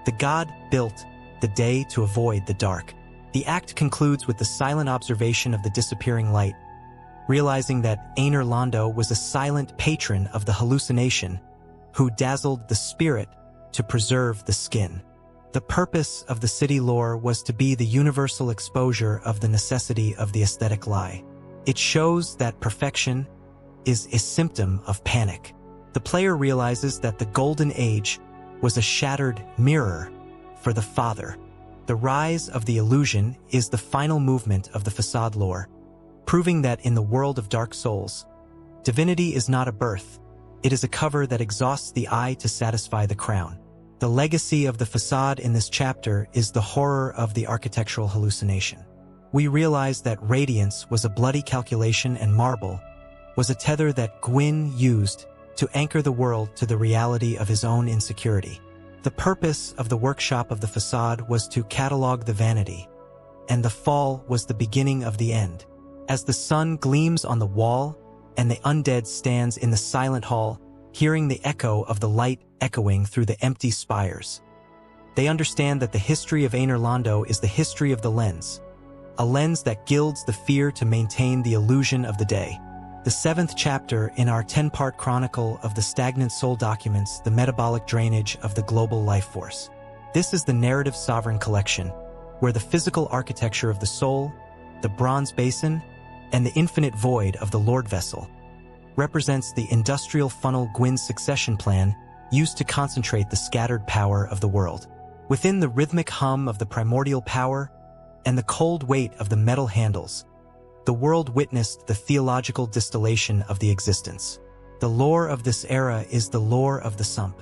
The god built the day to avoid the dark. The act concludes with the silent observation of the disappearing light, realizing that Aner Londo was a silent patron of the hallucination who dazzled the spirit to preserve the skin. The purpose of the city lore was to be the universal exposure of the necessity of the aesthetic lie. It shows that perfection is a symptom of panic. The player realizes that the Golden Age was a shattered mirror for the Father. The rise of the illusion is the final movement of the facade lore, proving that in the world of Dark Souls, divinity is not a birth, it is a cover that exhausts the eye to satisfy the crown. The legacy of the facade in this chapter is the horror of the architectural hallucination. We realize that radiance was a bloody calculation and marble was a tether that Gwyn used to anchor the world to the reality of his own insecurity. The purpose of the workshop of the facade was to catalog the vanity, and the fall was the beginning of the end. As the sun gleams on the wall and the undead stands in the silent hall, hearing the echo of the light echoing through the empty spires, they understand that the history of Aner Londo is the history of the lens, a lens that gilds the fear to maintain the illusion of the day. The 7th chapter in our 10-part chronicle of the stagnant soul documents the metabolic drainage of the global life force. This is the narrative sovereign collection, where the physical architecture of the soul, the bronze basin, and the infinite void of the Lord Vessel represents the industrial funnel Gwyn's succession plan used to concentrate the scattered power of the world. Within the rhythmic hum of the primordial power and the cold weight of the metal handles, the world witnessed the theological distillation of the existence. The lore of this era is the lore of the Sump.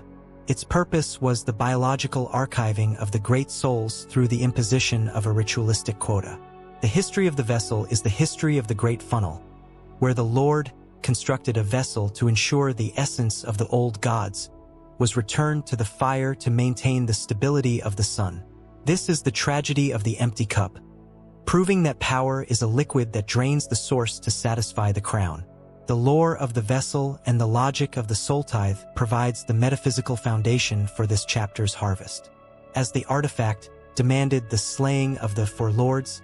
Its purpose was the biological archiving of the great souls through the imposition of a ritualistic quota. The history of the vessel is the history of the great funnel, where the Lord constructed a vessel to ensure the essence of the old gods was returned to the fire to maintain the stability of the sun. This is the tragedy of the empty cup, proving that power is a liquid that drains the source to satisfy the crown. The lore of the vessel and the logic of the soul tithe provides the metaphysical foundation for this chapter's harvest. As the artifact demanded the slaying of the forelords,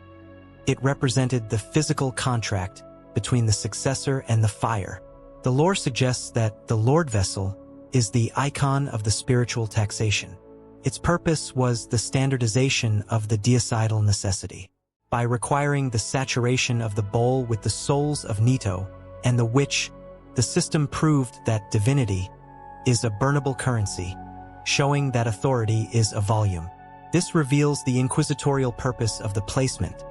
it represented the physical contract between the successor and the fire. The lore suggests that the Lord Vessel is the icon of the spiritual taxation. Its purpose was the standardization of the deicidal necessity. By requiring the saturation of the bowl with the souls of Nito and the witch, the system proved that divinity is a burnable currency, showing that authority is a volume. This reveals the inquisitorial purpose of the placement.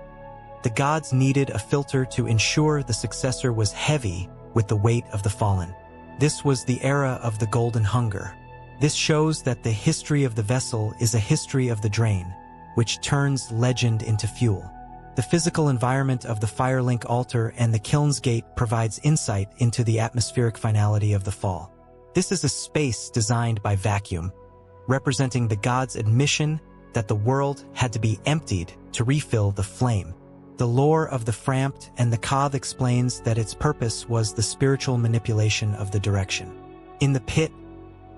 The gods needed a filter to ensure the successor was heavy with the weight of the fallen. This was the era of the golden hunger. This shows that the history of the vessel is a history of the drain, which turns legend into fuel. The physical environment of the Firelink altar and the Kiln's Gate provides insight into the atmospheric finality of the fall. This is a space designed by vacuum, representing the gods' admission that the world had to be emptied to refill the flame. The lore of the Frampt and the Koth explains that its purpose was the spiritual manipulation of the direction. In the pit,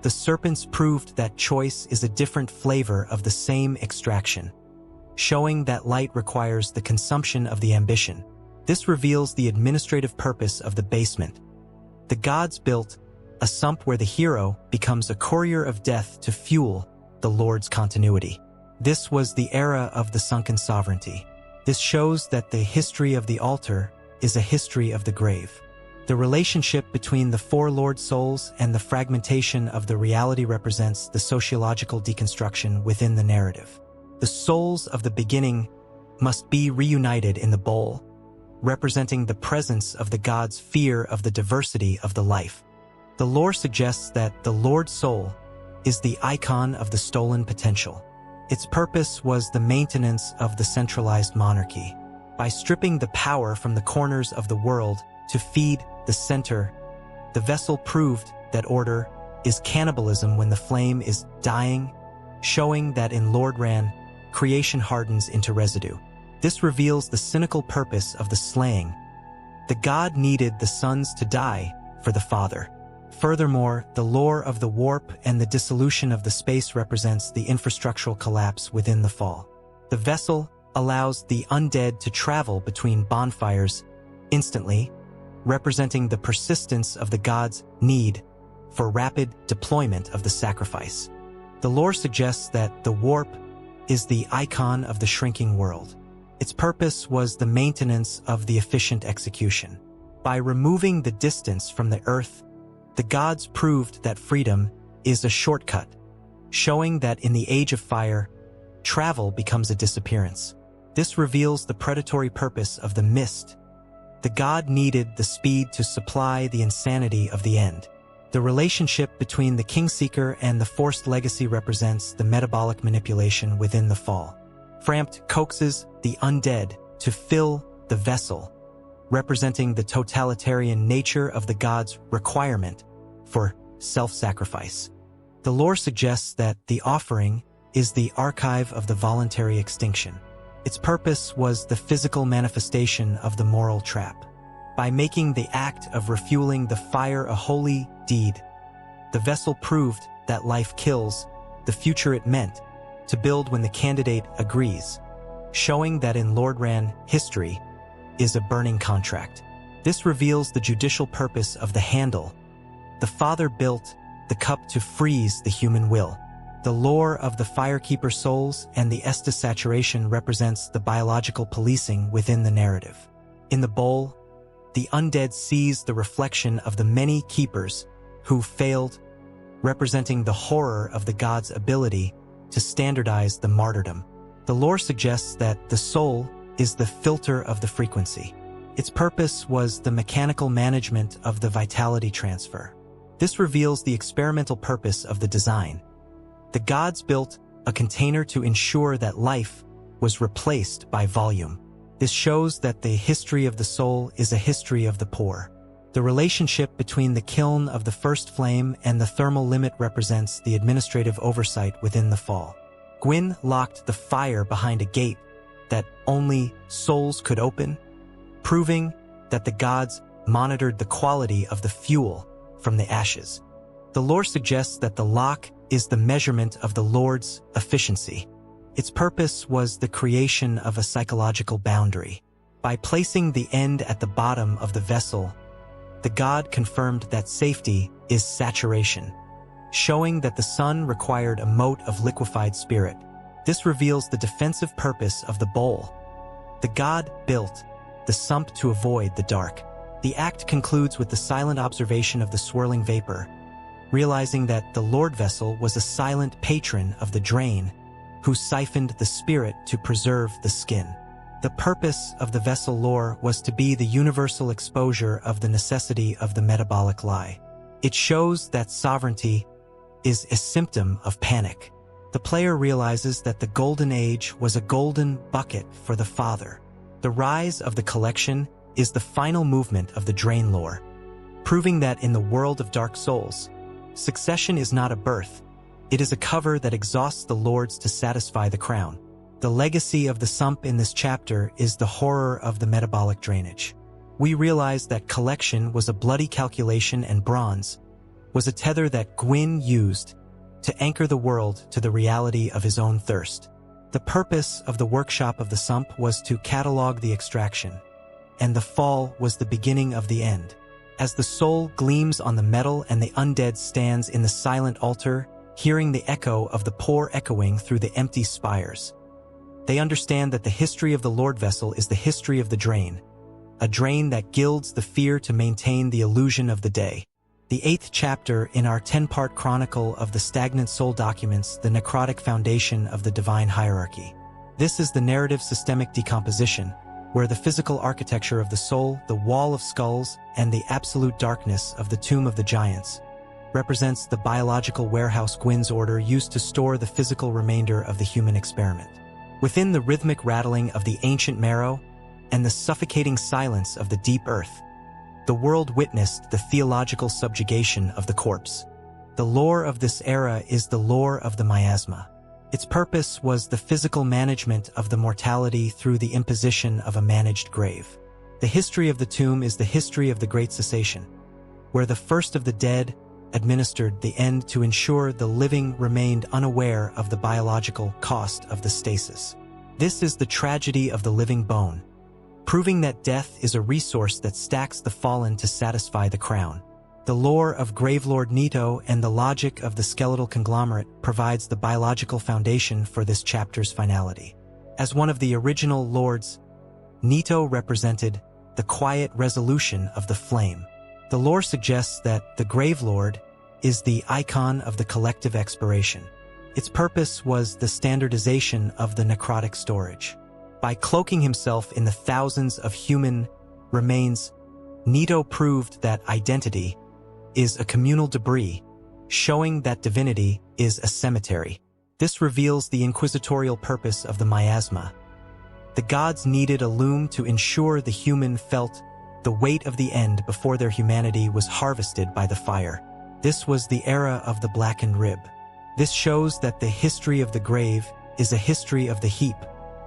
the serpents proved that choice is a different flavor of the same extraction, showing that light requires the consumption of the ambition. This reveals the administrative purpose of the basement. The gods built a sump where the hero becomes a courier of death to fuel the Lord's continuity. This was the era of the sunken sovereignty. This shows that the history of the altar is a history of the grave. The relationship between the four Lord souls and the fragmentation of the reality represents the sociological deconstruction within the narrative. The souls of the beginning must be reunited in the bowl, representing the presence of the gods' fear of the diversity of the life. The lore suggests that the Lord Soul is the icon of the stolen potential. Its purpose was the maintenance of the centralized monarchy. By stripping the power from the corners of the world to feed the center, the vessel proved that order is cannibalism when the flame is dying, showing that in Lord Ran, creation hardens into residue. This reveals the cynical purpose of the slaying. The god needed the sons to die for the father. Furthermore, the lore of the warp and the dissolution of the space represents the infrastructural collapse within the fall. The vessel allows the undead to travel between bonfires instantly, representing the persistence of the god's need for rapid deployment of the sacrifice. The lore suggests that the warp is the icon of the shrinking world. Its purpose was the maintenance of the efficient execution. By removing the distance from the earth, the gods proved that freedom is a shortcut, showing that in the Age of Fire, travel becomes a disappearance. This reveals the predatory purpose of the mist. The god needed the speed to supply the insanity of the end. The relationship between the Kingseeker and the Forced Legacy represents the metabolic manipulation within the fall. Frampt coaxes the undead to fill the vessel, representing the totalitarian nature of the god's requirement for self-sacrifice. The lore suggests that the offering is the archive of the voluntary extinction. Its purpose was the physical manifestation of the moral trap. By making the act of refueling the fire a holy deed, the vessel proved that life kills the future it meant to build when the candidate agrees, showing that in Lordran history is a burning contract. This reveals the judicial purpose of the handle. The Father built the cup to freeze the human will. The lore of the Firekeeper souls and the Estus saturation represents the biological policing within the narrative. In the bowl, the undead sees the reflection of the many keepers who failed, representing the horror of the god's ability to standardize the martyrdom. The lore suggests that the soul is the filter of the frequency. Its purpose was the mechanical management of the vitality transfer. This reveals the experimental purpose of the design. The gods built a container to ensure that life was replaced by volume. This shows that the history of the soul is a history of the poor. The relationship between the kiln of the first flame and the thermal limit represents the administrative oversight within the fall. Gwyn locked the fire behind a gate that only souls could open, proving that the gods monitored the quality of the fuel from the ashes. The lore suggests that the lock is the measurement of the Lord's efficiency. Its purpose was the creation of a psychological boundary. By placing the end at the bottom of the vessel, the god confirmed that safety is saturation, showing that the sun required a mote of liquefied spirit. This reveals the defensive purpose of the bowl. The god built the sump to avoid the dark. The act concludes with the silent observation of the swirling vapor, realizing that the Lord vessel was a silent patron of the drain who siphoned the spirit to preserve the skin. The purpose of the vessel lore was to be the universal exposure of the necessity of the metabolic lie. It shows that sovereignty is a symptom of panic. The player realizes that the Golden Age was a golden bucket for the Father. The rise of the collection is the final movement of the Drain lore, proving that in the world of Dark Souls, succession is not a birth, it is a cover that exhausts the lords to satisfy the crown. The legacy of the sump in this chapter is the horror of the metabolic drainage. We realize that collection was a bloody calculation and bronze was a tether that Gwyn used to anchor the world to the reality of his own thirst. The purpose of the workshop of the sump was to catalog the extraction, and the fall was the beginning of the end. As the soul gleams on the metal and the undead stands in the silent altar, hearing the echo of the poor echoing through the empty spires, they understand that the history of the Lord vessel is the history of the drain, a drain that gilds the fear to maintain the illusion of the day. The 8th chapter in our 10-part chronicle of the stagnant soul documents the necrotic foundation of the divine hierarchy. This is the narrative systemic decomposition, where the physical architecture of the soul, the wall of skulls, and the absolute darkness of the tomb of the giants represents the biological warehouse Gwyn's order used to store the physical remainder of the human experiment. Within the rhythmic rattling of the ancient marrow and the suffocating silence of the deep earth, the world witnessed the theological subjugation of the corpse. The lore of this era is the lore of the miasma. Its purpose was the physical management of the mortality through the imposition of a managed grave. The history of the tomb is the history of the Great Cessation, where the first of the dead administered the end to ensure the living remained unaware of the biological cost of the stasis. This is the tragedy of the living bone, proving that death is a resource that stacks the fallen to satisfy the crown. The lore of Gravelord Nito and the logic of the skeletal conglomerate provides the biological foundation for this chapter's finality. As one of the original lords, Nito represented the quiet resolution of the flame. The lore suggests that the Gravelord is the icon of the collective expiration. Its purpose was the standardization of the necrotic storage. By cloaking himself in the thousands of human remains, Nito proved that identity is a communal debris, showing that divinity is a cemetery. This reveals the inquisitorial purpose of the miasma. The gods needed a loom to ensure the human felt the weight of the end before their humanity was harvested by the fire. This was the era of the blackened rib. This shows that the history of the grave is a history of the heap,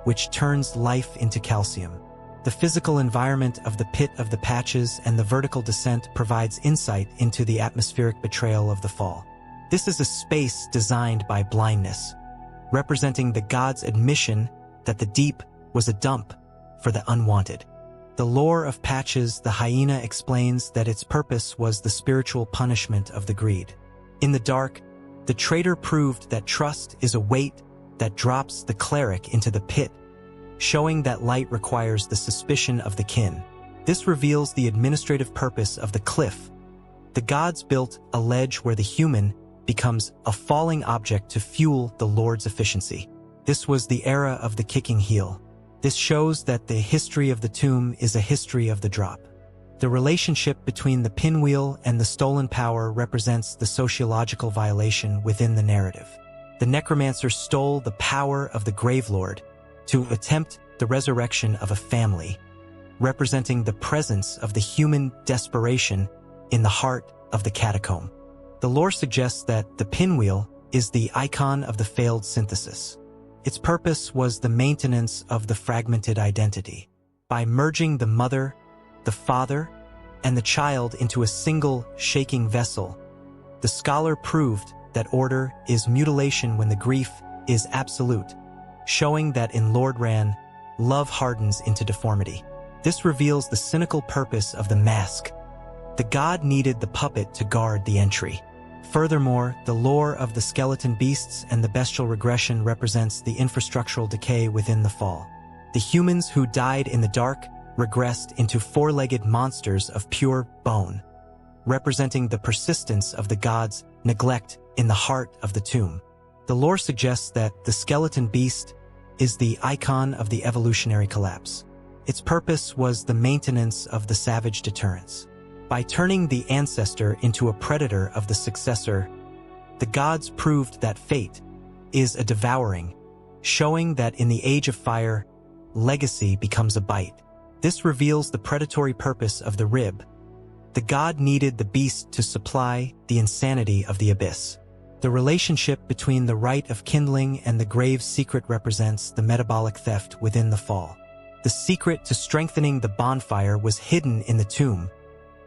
which turns life into calcium. The physical environment of the pit of the patches and the vertical descent provides insight into the atmospheric betrayal of the fall. This is a space designed by blindness, representing the gods' admission that the deep was a dump for the unwanted. The lore of Patches the hyena explains that its purpose was the spiritual punishment of the greed. In the dark, the traitor proved that trust is a weight that drops the cleric into the pit, showing that light requires the suspicion of the kin. This reveals the administrative purpose of the cliff. The gods built a ledge where the human becomes a falling object to fuel the Lord's efficiency. This was the era of the kicking heel. This shows that the history of the tomb is a history of the drop. The relationship between the pinwheel and the stolen power represents the sociological violation within the narrative. The necromancer stole the power of the Gravelord to attempt the resurrection of a family, representing the presence of the human desperation in the heart of the catacomb. The lore suggests that the pinwheel is the icon of the failed synthesis. Its purpose was the maintenance of the fragmented identity. By merging the mother, the father, and the child into a single shaking vessel, the scholar proved that order is mutilation when the grief is absolute, showing that in Lord Ran, love hardens into deformity. This reveals the cynical purpose of the mask. The god needed the puppet to guard the entry. Furthermore, the lore of the skeleton beasts and the bestial regression represents the infrastructural decay within the fall. The humans who died in the dark regressed into four-legged monsters of pure bone, representing the persistence of the gods' neglect in the heart of the tomb. The lore suggests that the skeleton beast is the icon of the evolutionary collapse. Its purpose was the maintenance of the savage deterrence. By turning the ancestor into a predator of the successor, the gods proved that fate is a devouring, showing that in the Age of Fire, legacy becomes a bite. This reveals the predatory purpose of the rib. The god needed the beast to supply the insanity of the abyss. The relationship between the rite of kindling and the grave's secret represents the metabolic theft within the fall. The secret to strengthening the bonfire was hidden in the tomb,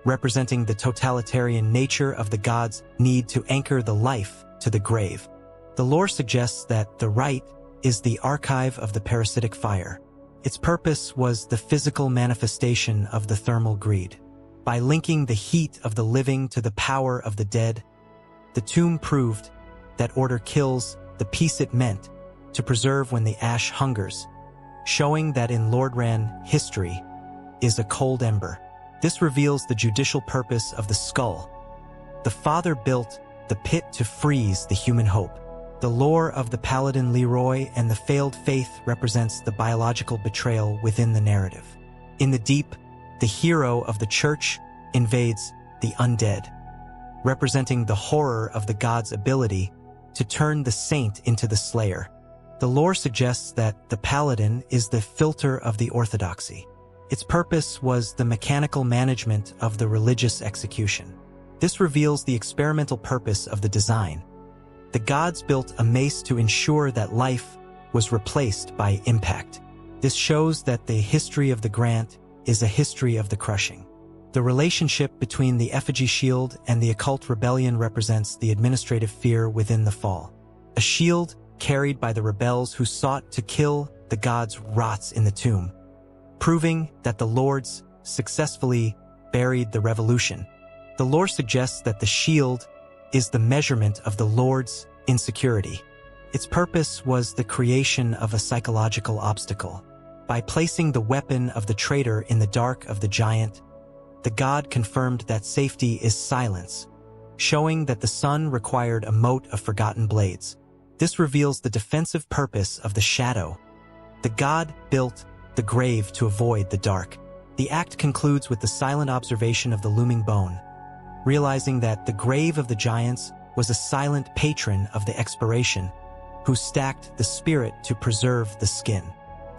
representing the totalitarian nature of the god's need to anchor the life to the grave. The lore suggests that the rite is the archive of the parasitic fire. Its purpose was the physical manifestation of the thermal greed. By linking the heat of the living to the power of the dead, the tomb proved that order kills the peace it meant to preserve when the ash hungers, showing that in Lord Ran, history is a cold ember. This reveals the judicial purpose of the skull. The father built the pit to freeze the human hope. The lore of the paladin Leroy and the failed faith represents the biological betrayal within the narrative. In the deep, the hero of the church invades the undead, representing the horror of the god's ability to turn the saint into the slayer. The lore suggests that the paladin is the filter of the orthodoxy. Its purpose was the mechanical management of the religious execution. This reveals the experimental purpose of the design. The gods built a mace to ensure that life was replaced by impact. This shows that the history of the grant is a history of the crushing. The relationship between the effigy shield and the occult rebellion represents the administrative fear within the fall. A shield carried by the rebels who sought to kill the gods rots in the tomb, proving that the lords successfully buried the revolution. The lore suggests that the shield is the measurement of the lord's insecurity. Its purpose was the creation of a psychological obstacle. By placing the weapon of the traitor in the dark of the giant, the god confirmed that safety is silence, showing that the sun required a moat of forgotten blades. This reveals the defensive purpose of the shadow. The god built the grave to avoid the dark. The act concludes with the silent observation of the looming bone, realizing that the grave of the giants was a silent patron of the expiration, who stacked the spirit to preserve the skin.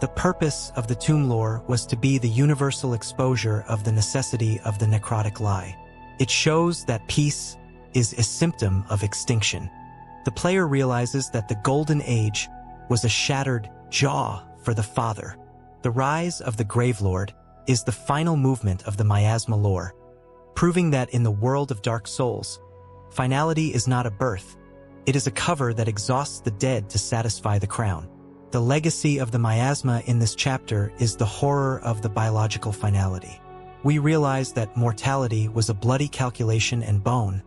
The purpose of the tomb lore was to be the universal exposure of the necessity of the necrotic lie. It shows that peace is a symptom of extinction. The player realizes that the Golden Age was a shattered jaw for the Father. The rise of the Gravelord is the final movement of the miasma lore, proving that in the world of Dark Souls, finality is not a birth. It is a cover that exhausts the dead to satisfy the crown. The legacy of the miasma in this chapter is the horror of the biological finality. We realize that mortality was a bloody calculation and bone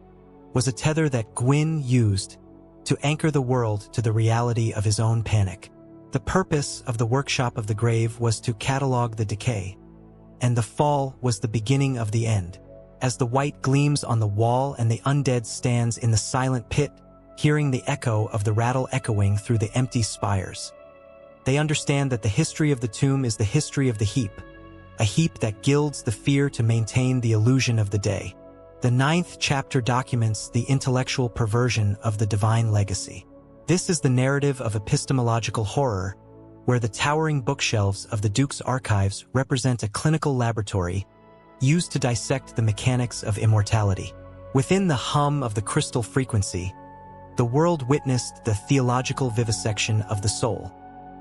was a tether that Gwyn used to anchor the world to the reality of his own panic. The purpose of the workshop of the grave was to catalog the decay, and the fall was the beginning of the end. As the white gleams on the wall and the undead stands in the silent pit, hearing the echo of the rattle echoing through the empty spires. They understand that the history of the tomb is the history of the heap, a heap that gilds the fear to maintain the illusion of the day. The 9th chapter documents the intellectual perversion of the divine legacy. This is the narrative of epistemological horror, where the towering bookshelves of the Duke's archives represent a clinical laboratory used to dissect the mechanics of immortality. Within the hum of the crystal frequency, the world witnessed the theological vivisection of the soul.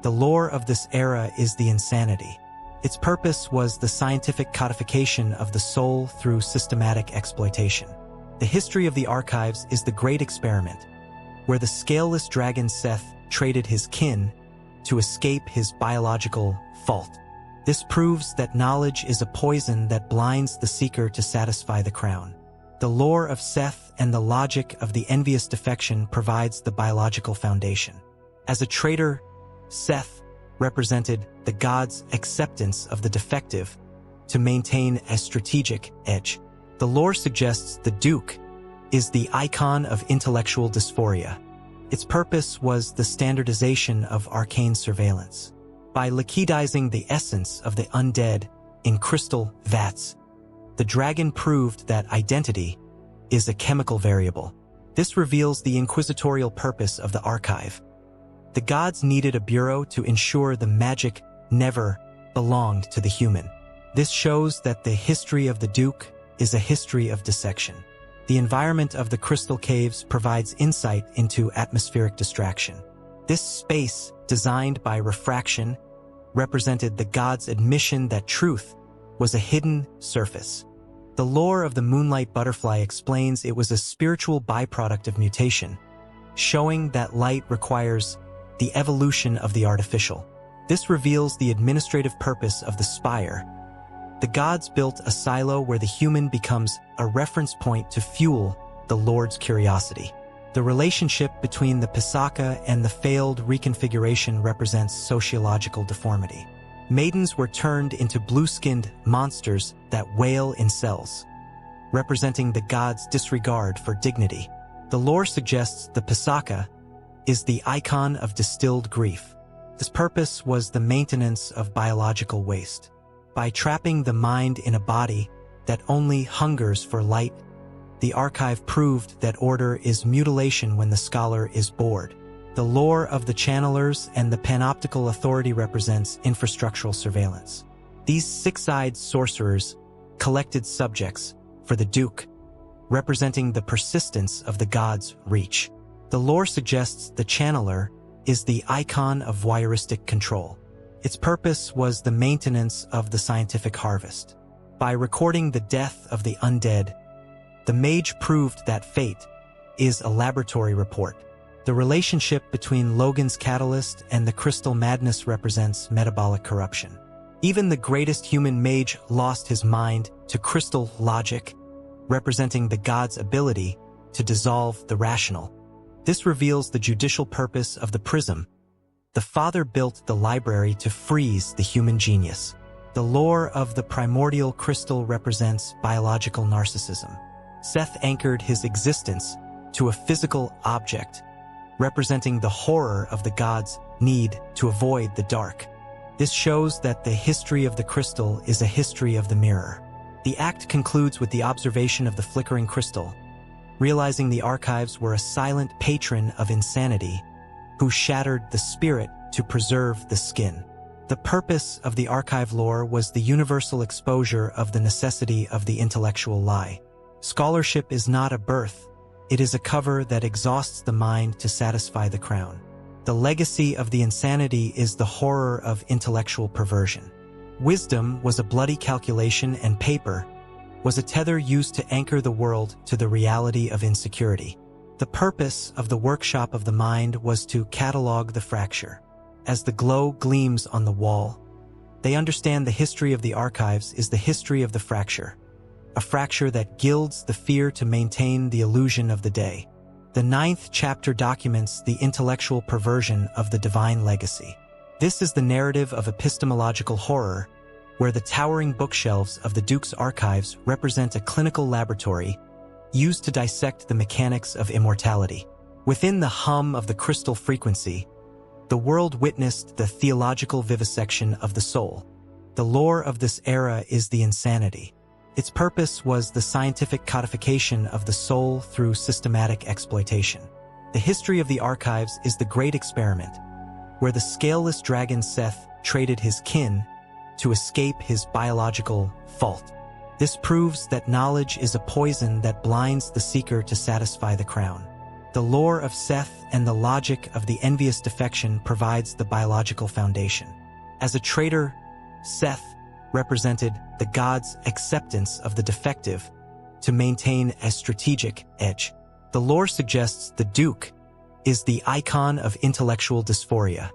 The lore of this era is the insanity. Its purpose was the scientific codification of the soul through systematic exploitation. The history of the archives is the great experiment, where the scaleless dragon Seth traded his kin to escape his biological fault. This proves that knowledge is a poison that blinds the seeker to satisfy the crown. The lore of Seth and the logic of the envious defection provides the biological foundation. As a traitor, Seth represented the god's acceptance of the defective to maintain a strategic edge. The lore suggests the Duke is the icon of intellectual dysphoria. Its purpose was the standardization of arcane surveillance. By liquidizing the essence of the undead in crystal vats, the dragon proved that identity is a chemical variable. This reveals the inquisitorial purpose of the archive. The gods needed a bureau to ensure the magic never belonged to the human. This shows that the history of the Duke is a history of dissection. The environment of the crystal caves provides insight into atmospheric distraction. This space, designed by refraction, represented the gods' admission that truth was a hidden surface. The lore of the moonlight butterfly explains it was a spiritual byproduct of mutation, showing that light requires the evolution of the artificial. This reveals the administrative purpose of the spire. The gods built a silo where the human becomes a reference point to fuel the Lord's curiosity. The relationship between the Pisaka and the failed reconfiguration represents sociological deformity. Maidens were turned into blue-skinned monsters that wail in cells, representing the gods' disregard for dignity. The lore suggests the Pisaka is the icon of distilled grief. Its purpose was the maintenance of biological waste. By trapping the mind in a body that only hungers for light, the archive proved that order is mutilation when the scholar is bored. The lore of the channelers and the panoptical authority represents infrastructural surveillance. These six-eyed sorcerers collected subjects for the Duke, representing the persistence of the gods' reach. The lore suggests the channeler is the icon of voyeuristic control. Its purpose was the maintenance of the scientific harvest. By recording the death of the undead, the mage proved that fate is a laboratory report. The relationship between Logan's catalyst and the crystal madness represents metabolic corruption. Even the greatest human mage lost his mind to crystal logic, representing the god's ability to dissolve the rational. This reveals the judicial purpose of the prism. The father built the library to freeze the human genius. The lore of the primordial crystal represents biological narcissism. Seth anchored his existence to a physical object, representing the horror of the god's need to avoid the dark. This shows that the history of the crystal is a history of the mirror. The act concludes with the observation of the flickering crystal, realizing the archives were a silent patron of insanity who shattered the spirit to preserve the skin. The purpose of the archive lore was the universal exposure of the necessity of the intellectual lie. Scholarship is not a birth, it is a cover that exhausts the mind to satisfy the crown. The legacy of the insanity is the horror of intellectual perversion. Wisdom was a bloody calculation, and paper was a tether used to anchor the world to the reality of insecurity. The purpose of the workshop of the mind was to catalog the fracture. As the glow gleams on the wall, they understand the history of the archives is the history of the fracture, a fracture that gilds the fear to maintain the illusion of the day. The 9th chapter documents the intellectual perversion of the divine legacy. This is the narrative of epistemological horror, where the towering bookshelves of the Duke's archives represent a clinical laboratory used to dissect the mechanics of immortality. Within the hum of the crystal frequency, the world witnessed the theological vivisection of the soul. The lore of this era is the insanity. Its purpose was the scientific codification of the soul through systematic exploitation. The history of the archives is the great experiment, where the scaleless dragon Seth traded his kin to escape his biological fault. This proves that knowledge is a poison that blinds the seeker to satisfy the crown. The lore of Seth and the logic of the envious defection provides the biological foundation. As a traitor, Seth represented the god's acceptance of the defective to maintain a strategic edge. The lore suggests the Duke is the icon of intellectual dysphoria.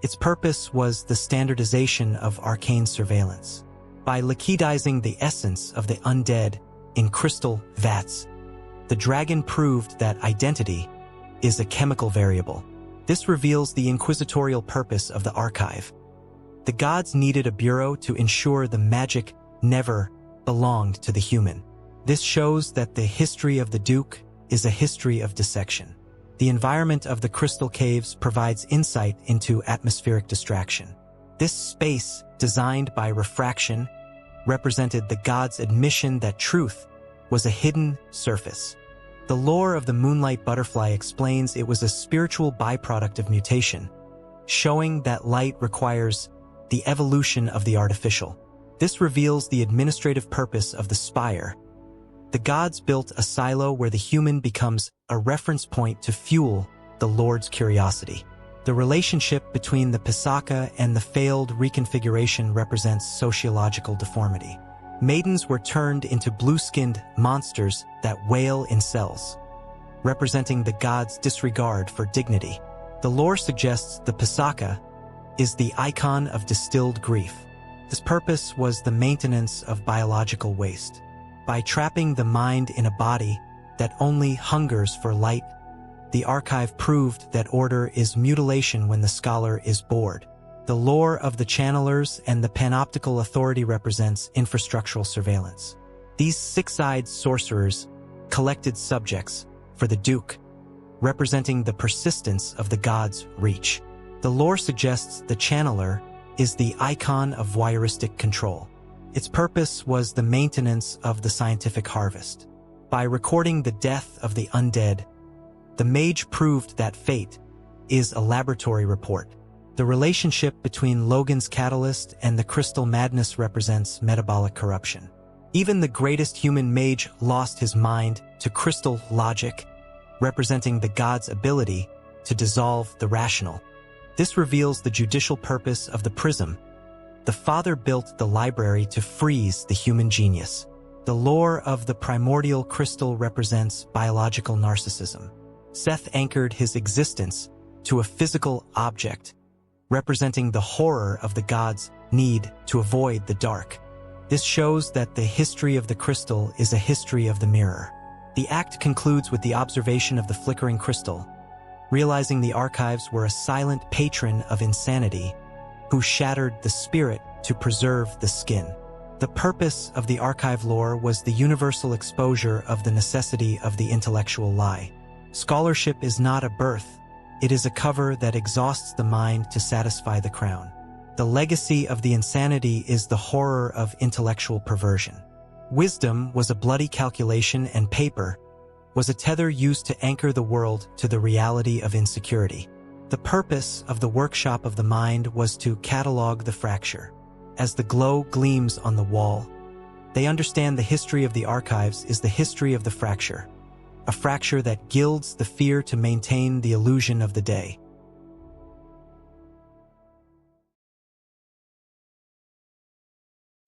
Its purpose was the standardization of arcane surveillance. By liquidizing the essence of the undead in crystal vats, the dragon proved that identity is a chemical variable. This reveals the inquisitorial purpose of the archive. The gods needed a bureau to ensure the magic never belonged to the human. This shows that the history of the Duke is a history of dissection. The environment of the crystal caves provides insight into atmospheric distraction. This space, designed by refraction, represented the gods' admission that truth was a hidden surface. The lore of the moonlight butterfly explains it was a spiritual byproduct of mutation, showing that light requires the evolution of the artificial. This reveals the administrative purpose of the spire. The gods built a silo where the human becomes a reference point to fuel the Lord's curiosity. The relationship between the Pisaka and the failed reconfiguration represents sociological deformity. Maidens were turned into blue-skinned monsters that wail in cells, representing the gods' disregard for dignity. The lore suggests the Pisaka is the icon of distilled grief. Its purpose was the maintenance of biological waste. By trapping the mind in a body that only hungers for light, the archive proved that order is mutilation when the scholar is bored. The lore of the channelers and the panoptical authority represents infrastructural surveillance. These six-eyed sorcerers collected subjects for the Duke, representing the persistence of the gods' reach. The lore suggests the channeler is the icon of voyeuristic control. Its purpose was the maintenance of the scientific harvest. By recording the death of the undead, the mage proved that fate is a laboratory report. The relationship between Logan's catalyst and the crystal madness represents metabolic corruption. Even the greatest human mage lost his mind to crystal logic, representing the god's ability to dissolve the rational. This reveals the judicial purpose of the prism. The father built the library to freeze the human genius. The lore of the primordial crystal represents biological narcissism. Seth anchored his existence to a physical object, representing the horror of the gods' need to avoid the dark. This shows that the history of the crystal is a history of the mirror. The act concludes with the observation of the flickering crystal, realizing the archives were a silent patron of insanity who shattered the spirit to preserve the skin. The purpose of the archive lore was the universal exposure of the necessity of the intellectual lie. Scholarship is not a birth, it is a cover that exhausts the mind to satisfy the crown. The legacy of the insanity is the horror of intellectual perversion. Wisdom was a bloody calculation, and paper was a tether used to anchor the world to the reality of insecurity. The purpose of the workshop of the mind was to catalog the fracture. As the glow gleams on the wall, they understand the history of the archives is the history of the fracture, a fracture that gilds the fear to maintain the illusion of the day.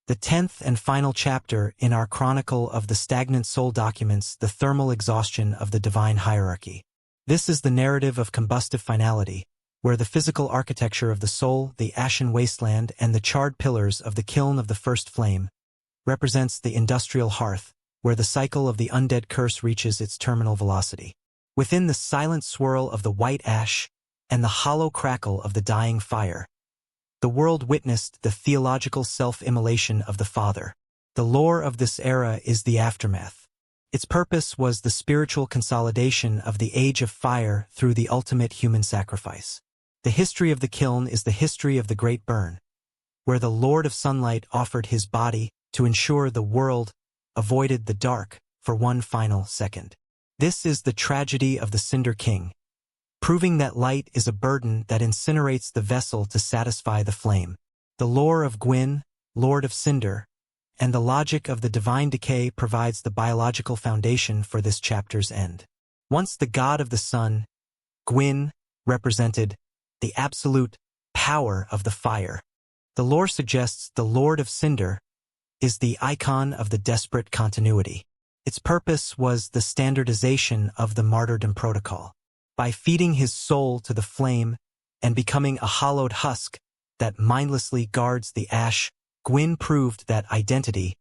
The 10th and final chapter in our chronicle of the stagnant soul documents the thermal exhaustion of the divine hierarchy. This is the narrative of combustive finality, where the physical architecture of the soul, the ashen wasteland, and the charred pillars of the kiln of the first flame represents the industrial hearth, where the cycle of the undead curse reaches its terminal velocity. Within the silent swirl of the white ash and the hollow crackle of the dying fire, the world witnessed the theological self-immolation of the Father. The lore of this era is the aftermath. Its purpose was the spiritual consolidation of the age of fire through the ultimate human sacrifice. The history of the kiln is the history of the great burn, where the Lord of Sunlight offered his body to ensure the world avoided the dark for one final second. This is the tragedy of the Cinder King, proving that light is a burden that incinerates the vessel to satisfy the flame. The lore of Gwyn, Lord of Cinder, and the logic of the divine decay provides the biological foundation for this chapter's end. Once the god of the sun, Gwyn represented the absolute power of the fire. The lore suggests the Lord of Cinder is the icon of the desperate continuity. Its purpose was the standardization of the martyrdom protocol. By feeding his soul to the flame and becoming a hollowed husk that mindlessly guards the ash, Gwyn proved that identity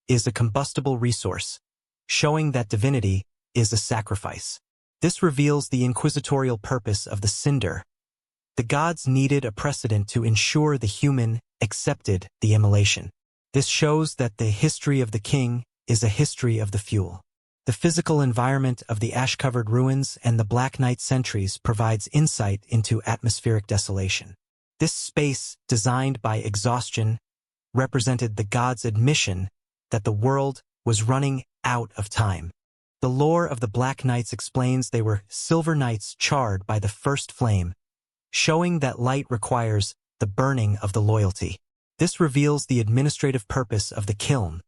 is a combustible resource, showing that divinity is a sacrifice. This reveals the inquisitorial purpose of the cinder. The gods needed a precedent to ensure the human accepted the immolation. This shows that the history of the king is a history of the fuel. The physical environment of the ash-covered ruins and the Black Night sentries provides insight into atmospheric desolation. This space, designed by exhaustion, represented the gods' admission that the world was running out of time. The lore of the Black Knights explains they were silver knights charred by the first flame, showing that light requires the burning of the loyalty. This reveals the administrative purpose of the kiln.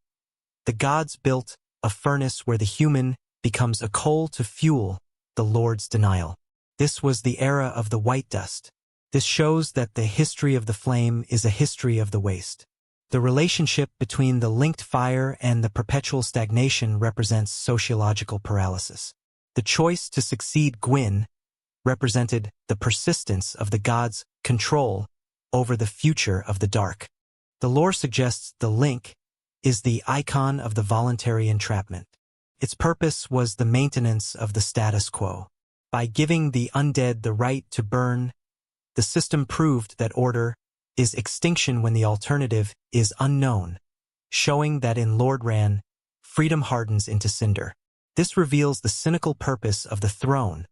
The gods built a furnace where the human becomes a coal to fuel the Lord's denial. This was the era of the white dust. This shows that the history of the flame is a history of the waste. The relationship between the linked fire and the perpetual stagnation represents sociological paralysis. The choice to succeed Gwyn represented the persistence of the gods' control over the future of the dark. The lore suggests the link is the icon of the voluntary entrapment. Its purpose was the maintenance of the status quo. By giving the undead the right to burn, the system proved that order is extinction when the alternative is unknown, showing that in Lord Ran, freedom hardens into cinder. This reveals the cynical purpose of the throne.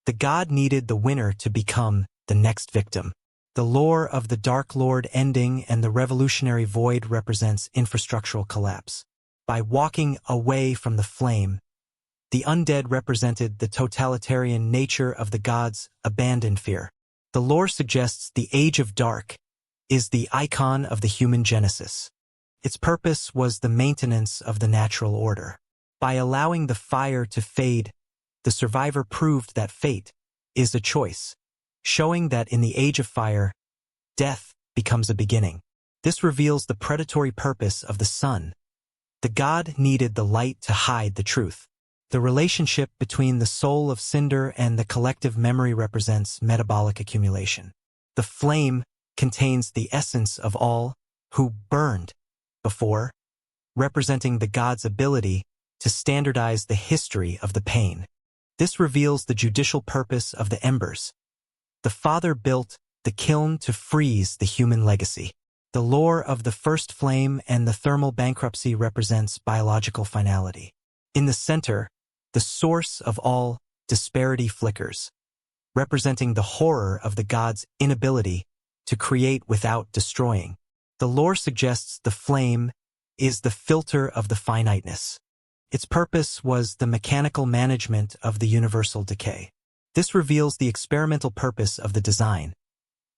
The god needed the winner to become the next victim. The lore of the Dark Lord ending and the revolutionary void represents infrastructural collapse. By walking away from the flame, the undead represented the totalitarian nature of the gods' abandoned fear. The lore suggests the Age of Dark is the icon of the human genesis. Its purpose was the maintenance of the natural order. By allowing the fire to fade, the survivor proved that fate is a choice, showing that in the Age of Fire, death becomes a beginning. This reveals the predatory purpose of the sun. The god needed the light to hide the truth. The relationship between the soul of cinder and the collective memory represents metabolic accumulation. The flame contains the essence of all who burned before, representing the god's ability to standardize the history of the pain. This reveals the judicial purpose of the embers. The Father built the kiln to freeze the human legacy. The lore of the first flame and the thermal bankruptcy represents biological finality. In the center, the source of all disparity flickers, representing the horror of the god's inability to create without destroying. The lore suggests the flame is the filter of the finiteness. Its purpose was the mechanical management of the universal decay. This reveals the experimental purpose of the design.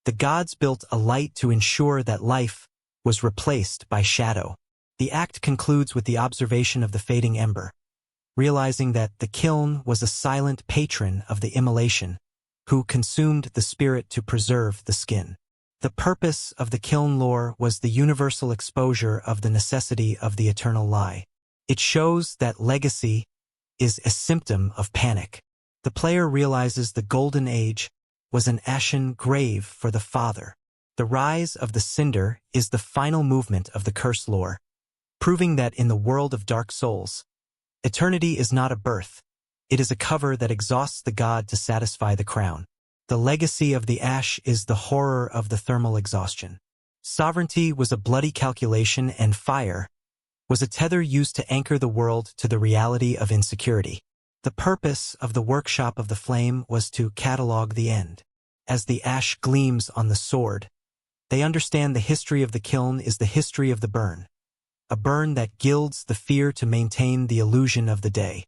The gods built a light to ensure that life was replaced by shadow. The act concludes with the observation of the fading ember, realizing that the kiln was a silent patron of the immolation, who consumed the spirit to preserve the skin. The purpose of the kiln lore was the universal exposure of the necessity of the eternal lie. It shows that legacy is a symptom of panic. The player realizes the Golden Age was an ashen grave for the Father. The rise of the cinder is the final movement of the curse lore, proving that in the world of Dark Souls, eternity is not a birth. It is a cover that exhausts the god to satisfy the crown. The legacy of the ash is the horror of the thermal exhaustion. Sovereignty was a bloody calculation, and fire was a tether used to anchor the world to the reality of insecurity. The purpose of the workshop of the flame was to catalog the end. As the ash gleams on the sword, they understand the history of the kiln is the history of the burn, a burn that gilds the fear to maintain the illusion of the day.